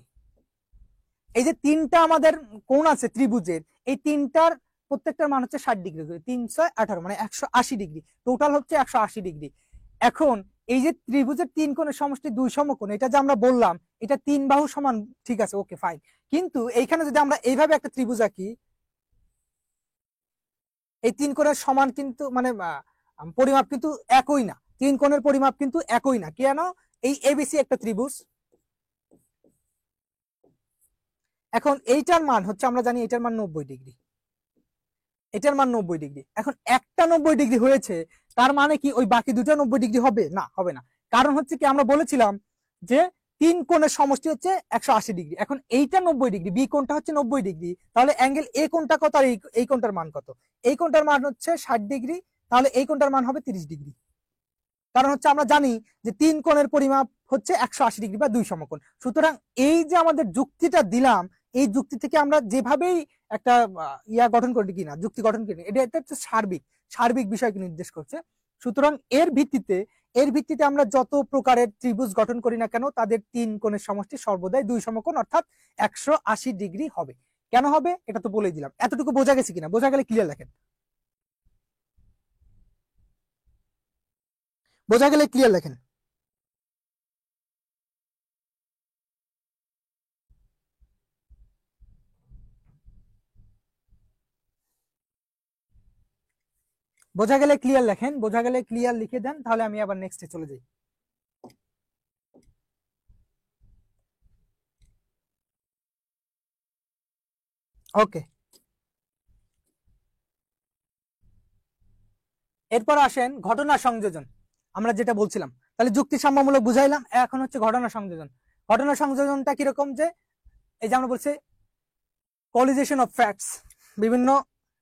এই যে 3টা আমাদের কোণ আছে ত্রিভুজের, এই 3টার প্রত্যেকটার মান হচ্ছে 60 ডিগ্রি করে, 318 মানে 180 ডিগ্রি, টোটাল হচ্ছে 180 ডিগ্রি। এখন এই যে ত্রিভুজের 3 কোণের সমষ্টি 2 সমকোণ, এটা যে আমরা বললাম এটা 3 বাহু সমান, ঠিক আছে, ওকে ফাইন। কিন্তু এইখানে যদি আমরা এইভাবে একটা ত্রিভুজ আঁকি, এই 3 কোণের সমান কিন্তু মানে পরিমাপ কিন্তু একই না, 3 কোণের পরিমাপ কিন্তু একই না। কেন, এই এবিসি একটা ত্রিভুজ। এখন এইটার মান হচ্ছে আমরা জানি এটার মান 90 ডিগ্রি, এটার মান 90 ডিগ্রি। এখন একটা 90 ডিগ্রি হয়েছে, তার মানে কি ওই বাকি দুটো 90 ডিগ্রি হবে না, হবে না। কারণ হচ্ছে কি আমরা বলেছিলাম যে 3 কোণের সমষ্টি হচ্ছে 180 ডিগ্রি। এখন এইটা 90 ডিগ্রি, বি কোণটা হচ্ছে 90 ডিগ্রি, তাহলে অ্যাঙ্গেল এ কোণটা কত আর এই কোণটার মান কত, এই কোণটার মান হচ্ছে 60 ডিগ্রি, তাহলে এই কোণটার মান হবে 30 ডিগ্রি। কারণ হচ্ছে আমরা জানি যে 3 কোণের পরিমাপ হচ্ছে 180 ডিগ্রি বা 2 সমকোণ। সুতরাং এই যে আমাদের যুক্তিটা দিলাম, এই যুক্তি থেকে আমরা যেভাবেই একটা ইয়া গঠন করি কিনা, যুক্তি গঠন করি, এটা হচ্ছে সার্বিক, সার্বিক বিষয়কে নির্দেশ করছে। সুতরাং এর ভিত্তিতে আমরা যত প্রকারের ত্রিভুজ গঠন করি না কেন, তাদের 3 কোণের সমষ্টি সর্বদাই 2 সমকোণ অর্থাৎ 180 ডিগ্রি হবে। কেন হবে এটা তো বলেই দিলাম। এতটুকু বোঝা গেছে কিনা, বোঝা গেলে ক্লিয়ার লেখেন, বোঝা গেলে ক্লিয়ার লেখেন। বোঝা গেলে ক্লিয়ার লেখেন, বোঝা গেলে ক্লিয়ার লিখে দেন, তাহলে আমি আবার নেক্সটে চলে যাই। ওকে, এরপর আসেন ঘটনা সংযোজন। আমরা যেটা বলছিলাম, তাহলে যুক্তি সাম্যমূলক বুঝাইলাম, এখন হচ্ছে ঘটনা সংযোজন। ঘটনা সংযোজনটা কিরকম, যে এই যে আমরা বলছি কলিজেশন অফ ফ্যাক্টস, বিভিন্ন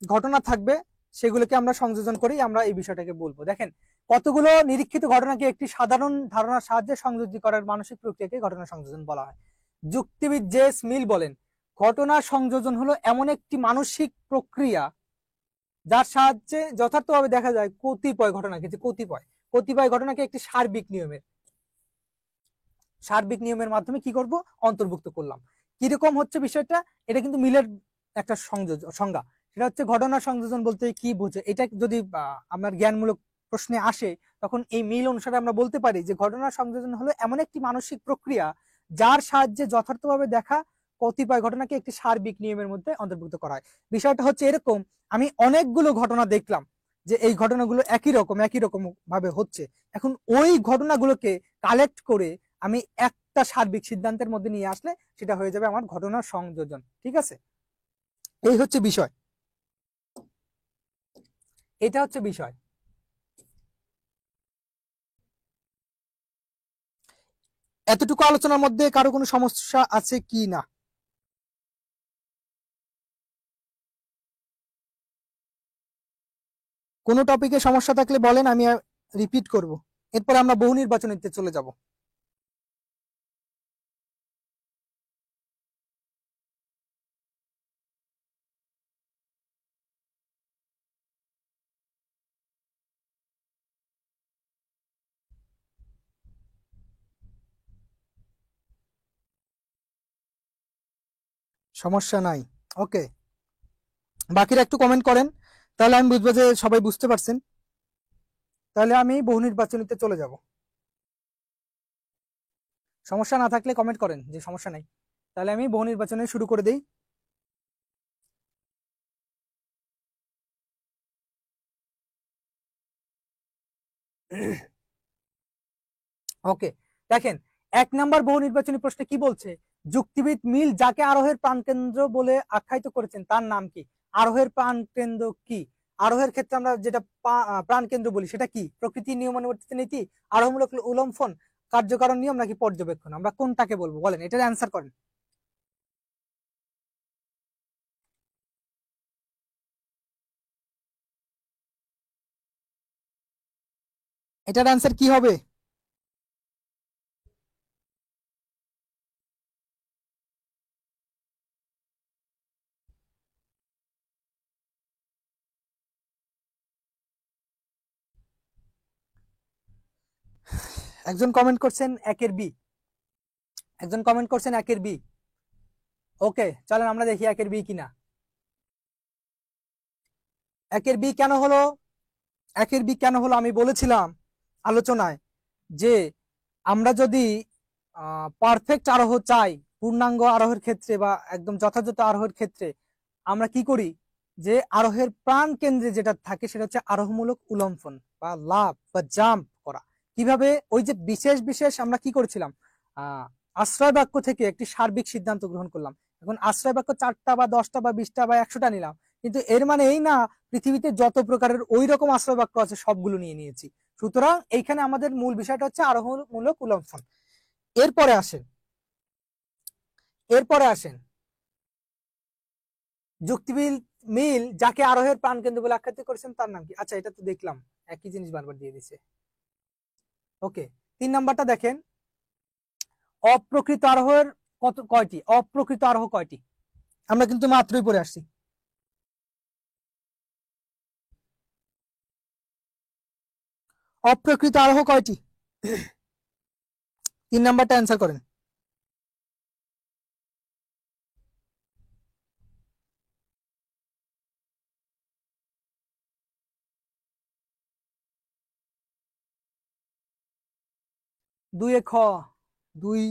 ঘটনা থাকবে, সেগুলোকে আমরা সংযোজন করি, আমরা এই বিষয়টাকে বলবো। দেখেন কতগুলো নিরীক্ষিত ঘটনাকে একটি সাধারণ ধারণার সাহায্যে সংযোজন করার মানসিক প্রক্রিয়াকে ঘটনা সংযোজন বলা হয়। যুক্তিবিদ জেস মিল বলেন, ঘটনা সংযোজন হলো এমন একটি মানসিক প্রক্রিয়া যার সাহায্যে যথার্থভাবে দেখা যায় কতিপয় ঘটনাকে, যে কতিপয় ঘটনাকে একটি সার্বিক নিয়মের মাধ্যমে কি করব, অন্তর্ভুক্ত করলাম। কিরকম হচ্ছে বিষয়টা, এটা কিন্তু মিলের একটা সংজ্ঞা। সেটা হচ্ছে ঘটনা সংযোজন বলতে কি বোঝে, এটা যদি আমার জ্ঞানমূলক প্রশ্নে আসে, তখন এই মিল অনুসারে আমরা বলতে পারি যে ঘটনা সংযোজন হলো এমন একটি মানসিক প্রক্রিয়া যার সাহায্যে যথার্থভাবে দেখা কতিপয় ঘটনাকে একটি সার্বিক নিয়মের মধ্যে অন্তর্ভুক্ত করা হয়। বিষয়টা হচ্ছে এরকম, আমি অনেকগুলো ঘটনা দেখলাম যে এই ঘটনাগুলো একই রকম ভাবে হচ্ছে, এখন ওই ঘটনাগুলোকে কালেক্ট করে আমি একটা সার্বিক সিদ্ধান্তের মধ্যে নিয়ে আসলে সেটা হয়ে যাবে আমার ঘটনা সংযোজন। ঠিক আছে, এই হচ্ছে বিষয়, এটা হচ্ছে বিষয়। এতটুকু আলোচনার মধ্যে কারো কোনো সমস্যা আছে কি না? কোনো টপিকে সমস্যা থাকলে বলেন, আমি রিপিট করব। এরপরে আমরা বহু নির্বাচনীতে চলে যাব। সমস্যা নাই, ওকে। বাকিরা একটু কমেন্ট করেন, তাহলে আমি বুঝবো যে সবাই বুঝতে পারছেন। তাহলে আমি বহু নির্বাচনীতে চলে যাব। সমস্যা না থাকলে কমেন্ট করেন যে সমস্যা নাই। তাহলে আমি বহু নির্বাচনে শুরু করে দেই। ওকে, দেখেন 1 নম্বর বহু নির্বাচনী প্রশ্নে কি বলছে? যুক্তিবিদ মিল যাকে আরোহের প্রাণকেন্দ্র বলে আখ্যায়িত করেছেন তার নাম কি? আরোহের প্রাণকেন্দ্র কি? আরোহের ক্ষেত্রে আমরা যেটা প্রাণকেন্দ্র বলি সেটা কি? প্রকৃতির নিয়মানুবর্তিত নীতি, আরোহমূলক উল্লম্ফন, কার্যকারণ নিয়ম, নাকি পর্যবেক্ষণ? আমরা কোনটাকে বলবো বলেন, এটার অ্যান্সার করেন। এটার অ্যান্সার কি হবে? একজন কমেন্ট করছেন 1-এর বি, একজন কমেন্ট করছেন 1-এর বি। ওকে, চলেন আমরা দেখি 1-এর বি কিনা। 1-এর বি কেন হলো? 1-এর বি কেন হলো আমি বলেছিলাম আলোচনায় যে আমরা যদি পারফেক্ট আরোহ চাই, পূর্ণাঙ্গ আরোহের ক্ষেত্রে বা একদম যথাযথ আরোহের ক্ষেত্রে আমরা কি করি, যে আরোহের প্রাণ কেন্দ্রে যেটা থাকে সেটা হচ্ছে আরোহমূলক উল্লম্ফন বা লাফ বা জাম্প করা। কিভাবে? ওই যে বিশেষ বিশেষ আমরা কি করেছিলাম, আশ্রয় বাক্য থেকে একটি সার্বিক সিদ্ধান্ত গ্রহণ করলাম। এখন আশ্রয় বাক্য 4টা বা 10টা বা 20টা বা 100টা নিলাম, কিন্তু এর মানে এই না পৃথিবীতে যত প্রকারের ওই রকম আশ্রয় বাক্য আছে সবগুলো নিয়ে নিয়েছি। সুতরাং এইখানে আমাদের মূল বিষয়টা হচ্ছে আরোহমূলক উল্লম্ফন। এরপরে আসেন, এরপরে আসেন যুক্তিবিদ মিল যাকে আরোহের প্রাণকেন্দ্র বলে আখ্যায়িত করেছেন তার নাম কি? আচ্ছা, এটা তো দেখলাম, একই জিনিস বারবার দিয়ে দিছে। ওকে, 3 নাম্বারটা দেখেন, অপ্রকৃত আরোহের কয়টি? অপ্রকৃত আরোহ কয়টি? আমরা কিন্তু মাত্রই পড়ে আসছি। অপ্রকৃত আরোহ কয়টি? 3 নাম্বারটা অ্যান্সার করেন। দুই খ, দুই,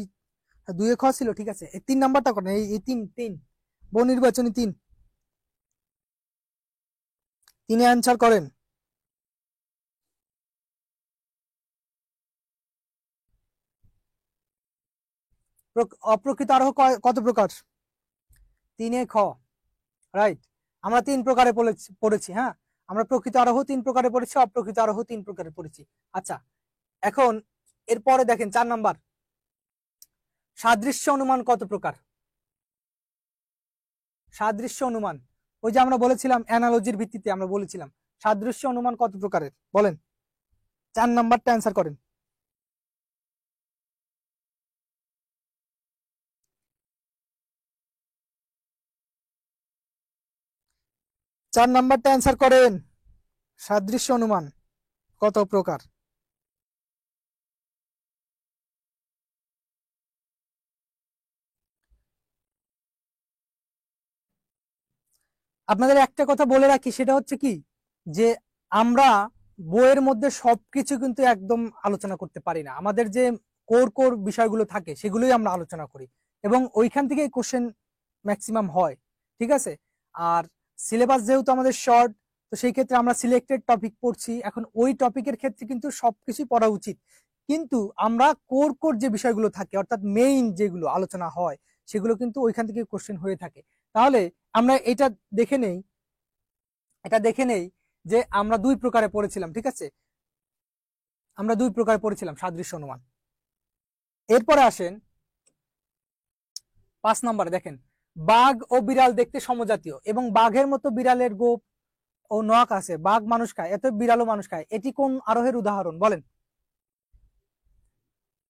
দুই খ ছিল, ঠিক আছে। এই 3 নাম্বারটা করেন, এই তিন তিন বহু নির্বাচনী 3, 3-এ অ্যান্সার করেন। অপ্রকৃত আরোহ কত প্রকার? 3-এ খ, রাইট। আমরা 3 প্রকারে পড়েছি, হ্যাঁ। আমরা প্রকৃত আরোহ 3 প্রকারে পড়েছি, অপ্রকৃত আরোহ 3 প্রকারে পড়েছি। আচ্ছা, এখন এরপরে দেখেন 4 নাম্বার, সাদৃশ্য অনুমান কত প্রকার? সাদৃশ্য অনুমান, ওই যে আমরা বলেছিলাম অ্যানালজির ভিত্তিতে আমরা বলেছিলাম সাদৃশ্য অনুমান কত প্রকারের, বলেন। 4 নাম্বারটা অ্যান্সার করেন। 4 নাম্বারটা অ্যান্সার করেন। সাদৃশ্য অনুমান কত প্রকার? আপনাদের একটা কথা বলে রাখি, সেটা হচ্ছে কি, যে আমরা বইয়ের মধ্যে সবকিছু কিন্তু একদম আলোচনা করতে পারি না। আমাদের যে কোর কোর বিষয়গুলো থাকে সেগুলোই আমরা আলোচনা করি, এবং ওইখান থেকে কোশ্চেন ম্যাক্সিমাম হয়, ঠিক আছে। আর সিলেবাস যেহেতু আমাদের শর্ট, তো সেই ক্ষেত্রে আমরা সিলেক্টেড টপিক পড়ছি। এখন ওই টপিকের ক্ষেত্রে কিন্তু সবকিছুই পড়া উচিত, কিন্তু আমরা কোর কোর যে বিষয়গুলো থাকে অর্থাৎ মেইন যেগুলো আলোচনা হয় সেগুলো কিন্তু ওইখান থেকে কোশ্চেন হয়ে থাকে। তাহলে আমরা এটা দেখে নেই, এটা দেখে নেই যে আমরা 2 প্রকারে পড়েছিলাম, ঠিক আছে। আমরা 2 প্রকারে পড়েছিলাম সাদৃশ্য অনুমান। এরপরে আসেন 5 নম্বরে, দেখেন বাঘ ও বিড়াল দেখতে সমজাতীয় এবং বাঘের মতো বিড়ালের গোপ ও নখ আছে, বাঘ মানুষ খায়, এত বিড়ালও মানুষ খায়, এটি কোন আরোহের উদাহরণ বলেন?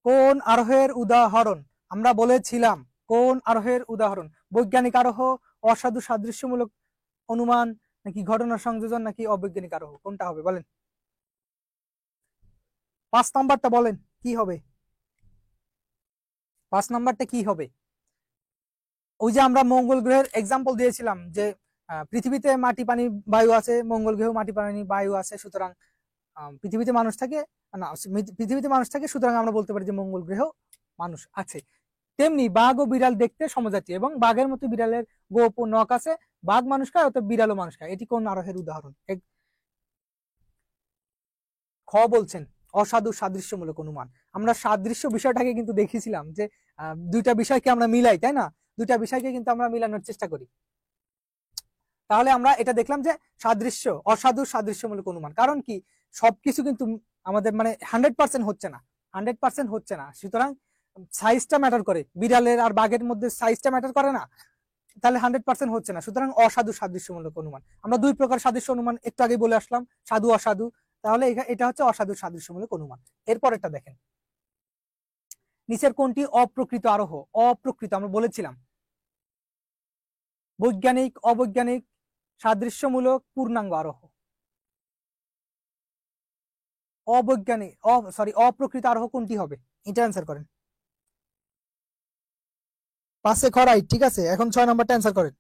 কোন আরোহের উদাহরণ? আমরা বলেছিলাম কোন আরোহের উদাহরণ? বৈজ্ঞানিক আরোহ, অসাধু সাদৃশ্যমূলক অনুমান, নাকি ঘটনা সংযোজন, নাকি অবৈজ্ঞানিক আরোহ? কোনটা হবে বলেন? 5 নাম্বারটা বলেন কি হবে? 5 নাম্বারটা কি হবে? ওই যে আমরা মঙ্গল গ্রহের এক্সাম্পল দিয়েছিলাম যে পৃথিবীতে মাটি পানি বায়ু আছে, মঙ্গল গ্রহেও মাটি পানি বায়ু আছে, সুতরাং পৃথিবীতে মানুষ থাকে না, পৃথিবীতে মানুষ থাকে, সুতরাং আমরা বলতে পারি যে মঙ্গল গ্রহেও মানুষ আছে। তেমনি বাঘ ও বিড়াল দেখতে সমজাতি এবং বাঘের মতো বিড়ালের গোপ ও নখ আছে, বাঘ মানুষ খায় অত বিড়ালও মানুষ খায়, এটি কোন আরোহের উদাহরণ? খ বলছেন অসাধু সাদৃশ্যমূলক অনুমান। আমরা সাদৃশ্য বিষয়টাকে কিন্তু দেখেছিলাম যে দুইটা বিষয়কে আমরা মিলাই, তাই না? দুইটা বিষয়কে কিন্তু আমরা মিলানোর চেষ্টা করি। তাহলে আমরা এটা দেখলাম যে সাদৃশ্য, অসাধু সাদৃশ্যমূলক অনুমান। কারণ কি, সবকিছু কিন্তু আমাদের মানে 100% হচ্ছে না, 100% হচ্ছে না, সুতরাং সাইজটা ম্যাটার করে। বিড়ালের আর বাঘের মধ্যে সাইজটা ম্যাটার করে না, তাহলে 100% হচ্ছে না, সুতরাং অসাধু সাদৃশ্যমূলক অনুমান। আমরা দুই প্রকার সাদৃশ্য অনুমান একটু আগে বলে আসলাম, সাধু অসাধু, তাহলে এটা হচ্ছে অসাধু সাদৃশ্যমূলক অনুমান। এরপরেরটা দেখেন, নিচের কোনটি অপ্রকৃত আরোহ? অপ্রকৃত আমরা বলেছিলাম বৈজ্ঞানিক, অবৈজ্ঞানিক, সাদৃশ্যমূলক, পূর্ণাঙ্গ আরোহ। অবৈজ্ঞানিক, অপ্রকৃত আরোহ কোনটি হবে? এটা অ্যান্সার করেন। পাশে খরাই, ঠিক আছে, এখন 6 নাম্বারটা অ্যান্সার করেন।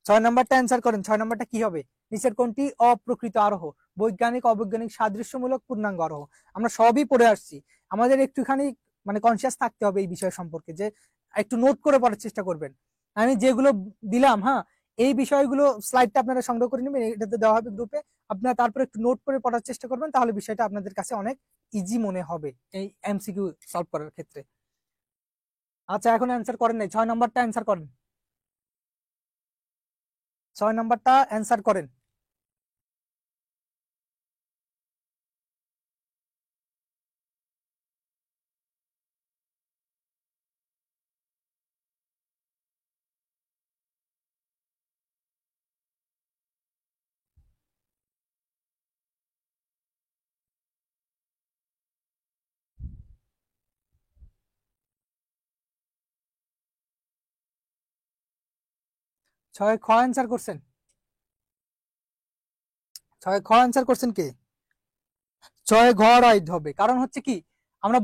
6 নাম্বারটা অ্যান্সার করেন, 6 নাম্বারটা কি হবে? নিচের কোনটি অপ্রকৃত আরোহ? বৈজ্ঞানিক, অবৈজ্ঞানিক, সাদৃশ্যমূলক, পূর্ণাঙ্গ আরোহ। আমরা সবই পড়ে আসছি, আমাদের একটুখানি মানে কনসিয়াস থাকতে হবে এই বিষয় সম্পর্কে, যে একটু নোট করে পড়ার চেষ্টা করবেন। আমি যেগুলো দিলাম, হ্যাঁ, এই বিষয়গুলো স্লাইডটা আপনারা সংগ্রহ করে নেবেন, এটাতে দেওয়া হবে গ্রুপে, আপনারা তারপরে একটু নোট করে পড়ার চেষ্টা করবেন, তাহলে বিষয়টা আপনাদের কাছে অনেক ইজি মনে হবে এই এমসিকিউ সলভ করার ক্ষেত্রে। আচ্ছা, এখন অ্যান্সার করেন নাই, 6 নাম্বারটা অ্যান্সার করেন, 6 নাম্বারটা অ্যান্সার করেন। ছয় খ অ্যান্সার করছেন? 6 খ অ্যান্সার করছেন কে? 6 ঘ রাইট হবে। কারণ হচ্ছে কি, আমরা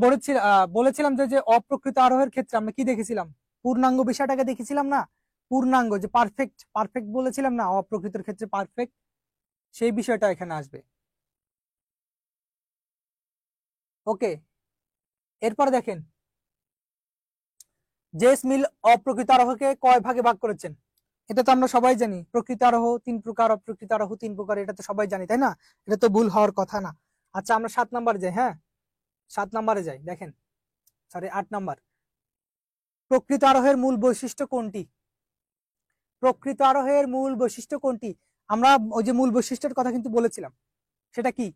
বলেছিলাম যে যে অপ্রকৃত আরোহের ক্ষেত্রে আমরা কি দেখেছিলাম? পূর্ণাঙ্গ বিষয়টাকে দেখেছিলাম না? পূর্ণাঙ্গ, যে পারফেক্ট, পারফেক্ট বলেছিলাম না, অপ্রকৃতর ক্ষেত্রে পারফেক্ট, সেই বিষয়টা এখানে আসবে। ওকে, এরপর দেখেন, জেস মিল অপ্রকৃত আরোহকে কয় ভাগে ভাগ করেছেন? এটা তো আমরা সবাই জানি, প্রকৃত আরোহ 3 প্রকার, অপ্রকৃত আরোহ 3 প্রকার, এটা তো সবাই জানি, তাই না? এটা তো ভুল হওয়ার কথা না। আচ্ছা, আমরা 7 নাম্বারে যাই, হ্যাঁ 7 নাম্বারে যাই, দেখেন, সরি 8 নাম্বার, প্রকৃত আরোহের মূল বৈশিষ্ট্য কোনটি? প্রকৃত আরোহের মূল বৈশিষ্ট্য কোনটি? আমরা ওই যে মূল বৈশিষ্ট্যের কথা কিন্তু বলেছিলাম, সেটা কি?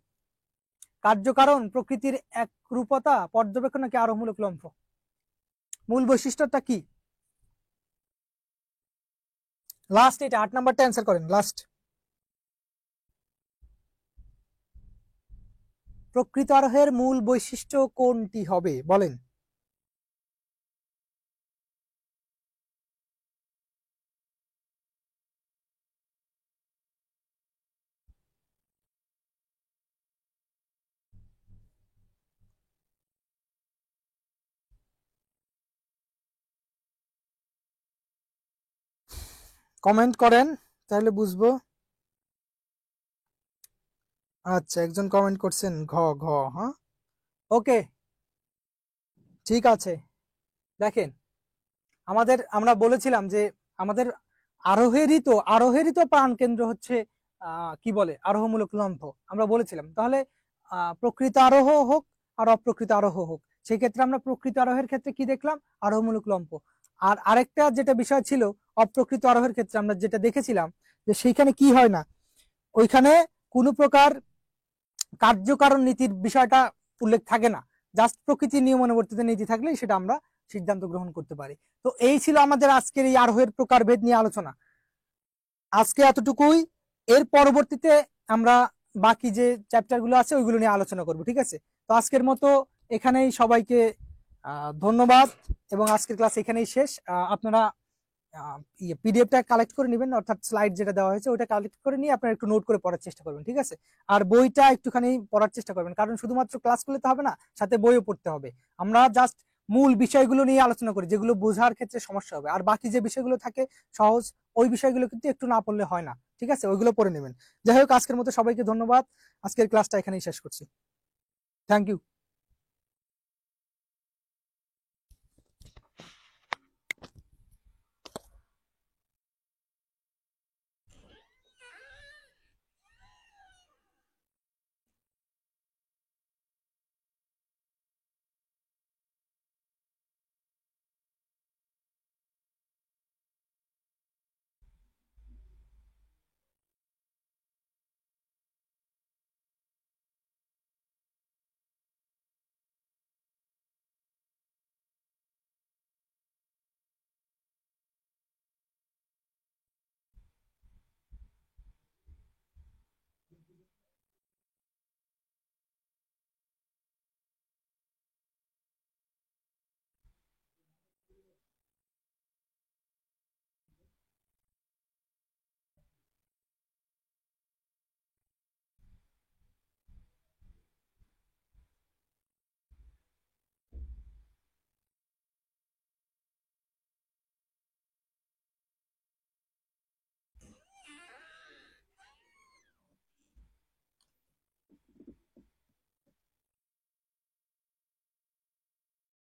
কার্যকারণ, প্রকৃতির একরূপতা, পর্যবেক্ষণ, নাকি আরোহমূলক লম্ফ? মূল বৈশিষ্ট্যটা কি? লাস্ট, এটা 8 নাম্বারটা অ্যান্সার করেন, লাস্ট। প্রকৃত আরোহের মূল বৈশিষ্ট্য কোনটি হবে বলেন? কমেন্ট করেন, তাহলে বুঝবো। আচ্ছা, একজন কমেন্ট করছেন ঘ ঘ, হ্যাঁ, ওকে, ঠিক আছে। দেখেন, আমরা বলেছিলাম যে আমাদের আরোহেরই তো প্রাণ কেন্দ্র হচ্ছে কি বলে, আরোহমূলক লম্ফ, আমরা বলেছিলাম। তাহলে প্রকৃত আরোহ হোক আর অপ্রকৃত আরোহ হোক, সেই ক্ষেত্রে আমরা প্রকৃত আরোহের ক্ষেত্রে কি দেখলাম? আরোহমূলক লম্ফ। আর আরেকটা যেটা বিষয় ছিল, অপ্রকৃত আরোহের ক্ষেত্রে আমরা যেটা দেখেছিলাম, যে সেইখানে কি হয় না, ওইখানে কোনো প্রকার কার্যকারণ নীতির বিষয়টা উল্লেখ থাকে না, জাস্ট প্রকৃতির নিয়ম অনুবর্তিত নীতি থাকলেই সেটা আমরা সিদ্ধান্ত গ্রহণ করতে পারি। তো এই ছিল আমাদের আজকের এই আরোহের প্রকারভেদ নিয়ে আলোচনা। আজকে এতটুকুই। এর পরবর্তীতে আমরা বাকি যে চ্যাপ্টার গুলো আছে ওইগুলো নিয়ে আলোচনা করব, ঠিক আছে? তো আজকের মতো এখানেই সবাইকে ধন্যবাদ, এবং আজকের ক্লাস এখানেই শেষ। আপনারা পিডিএফটা কালেক্ট করে নেবেন, অর্থাৎ স্লাইড যেটা দেওয়া হয়েছে ওটা কালেক্ট করে নিয়ে আপনারা একটু নোট করে পড়ার চেষ্টা করবেন, ঠিক আছে? আর বইটা একটুখানি পড়ার চেষ্টা করবেন, কারণ শুধুমাত্র ক্লাস করলে তো হবে না, সাথে বইও পড়তে হবে। আমরা জাস্ট মূল বিষয়গুলো নিয়ে আলোচনা করি, যেগুলো বোঝার ক্ষেত্রে সমস্যা হবে, আর বাকি যে বিষয়গুলো থাকে সহজ, ওই বিষয়গুলো কিন্তু একটু না পড়লে হয় না, ঠিক আছে? ওইগুলো পড়ে নেবেন। যাই হোক, আজকের মতো সবাইকে ধন্যবাদ। আজকের ক্লাসটা এখানেই শেষ করছি। Thank you.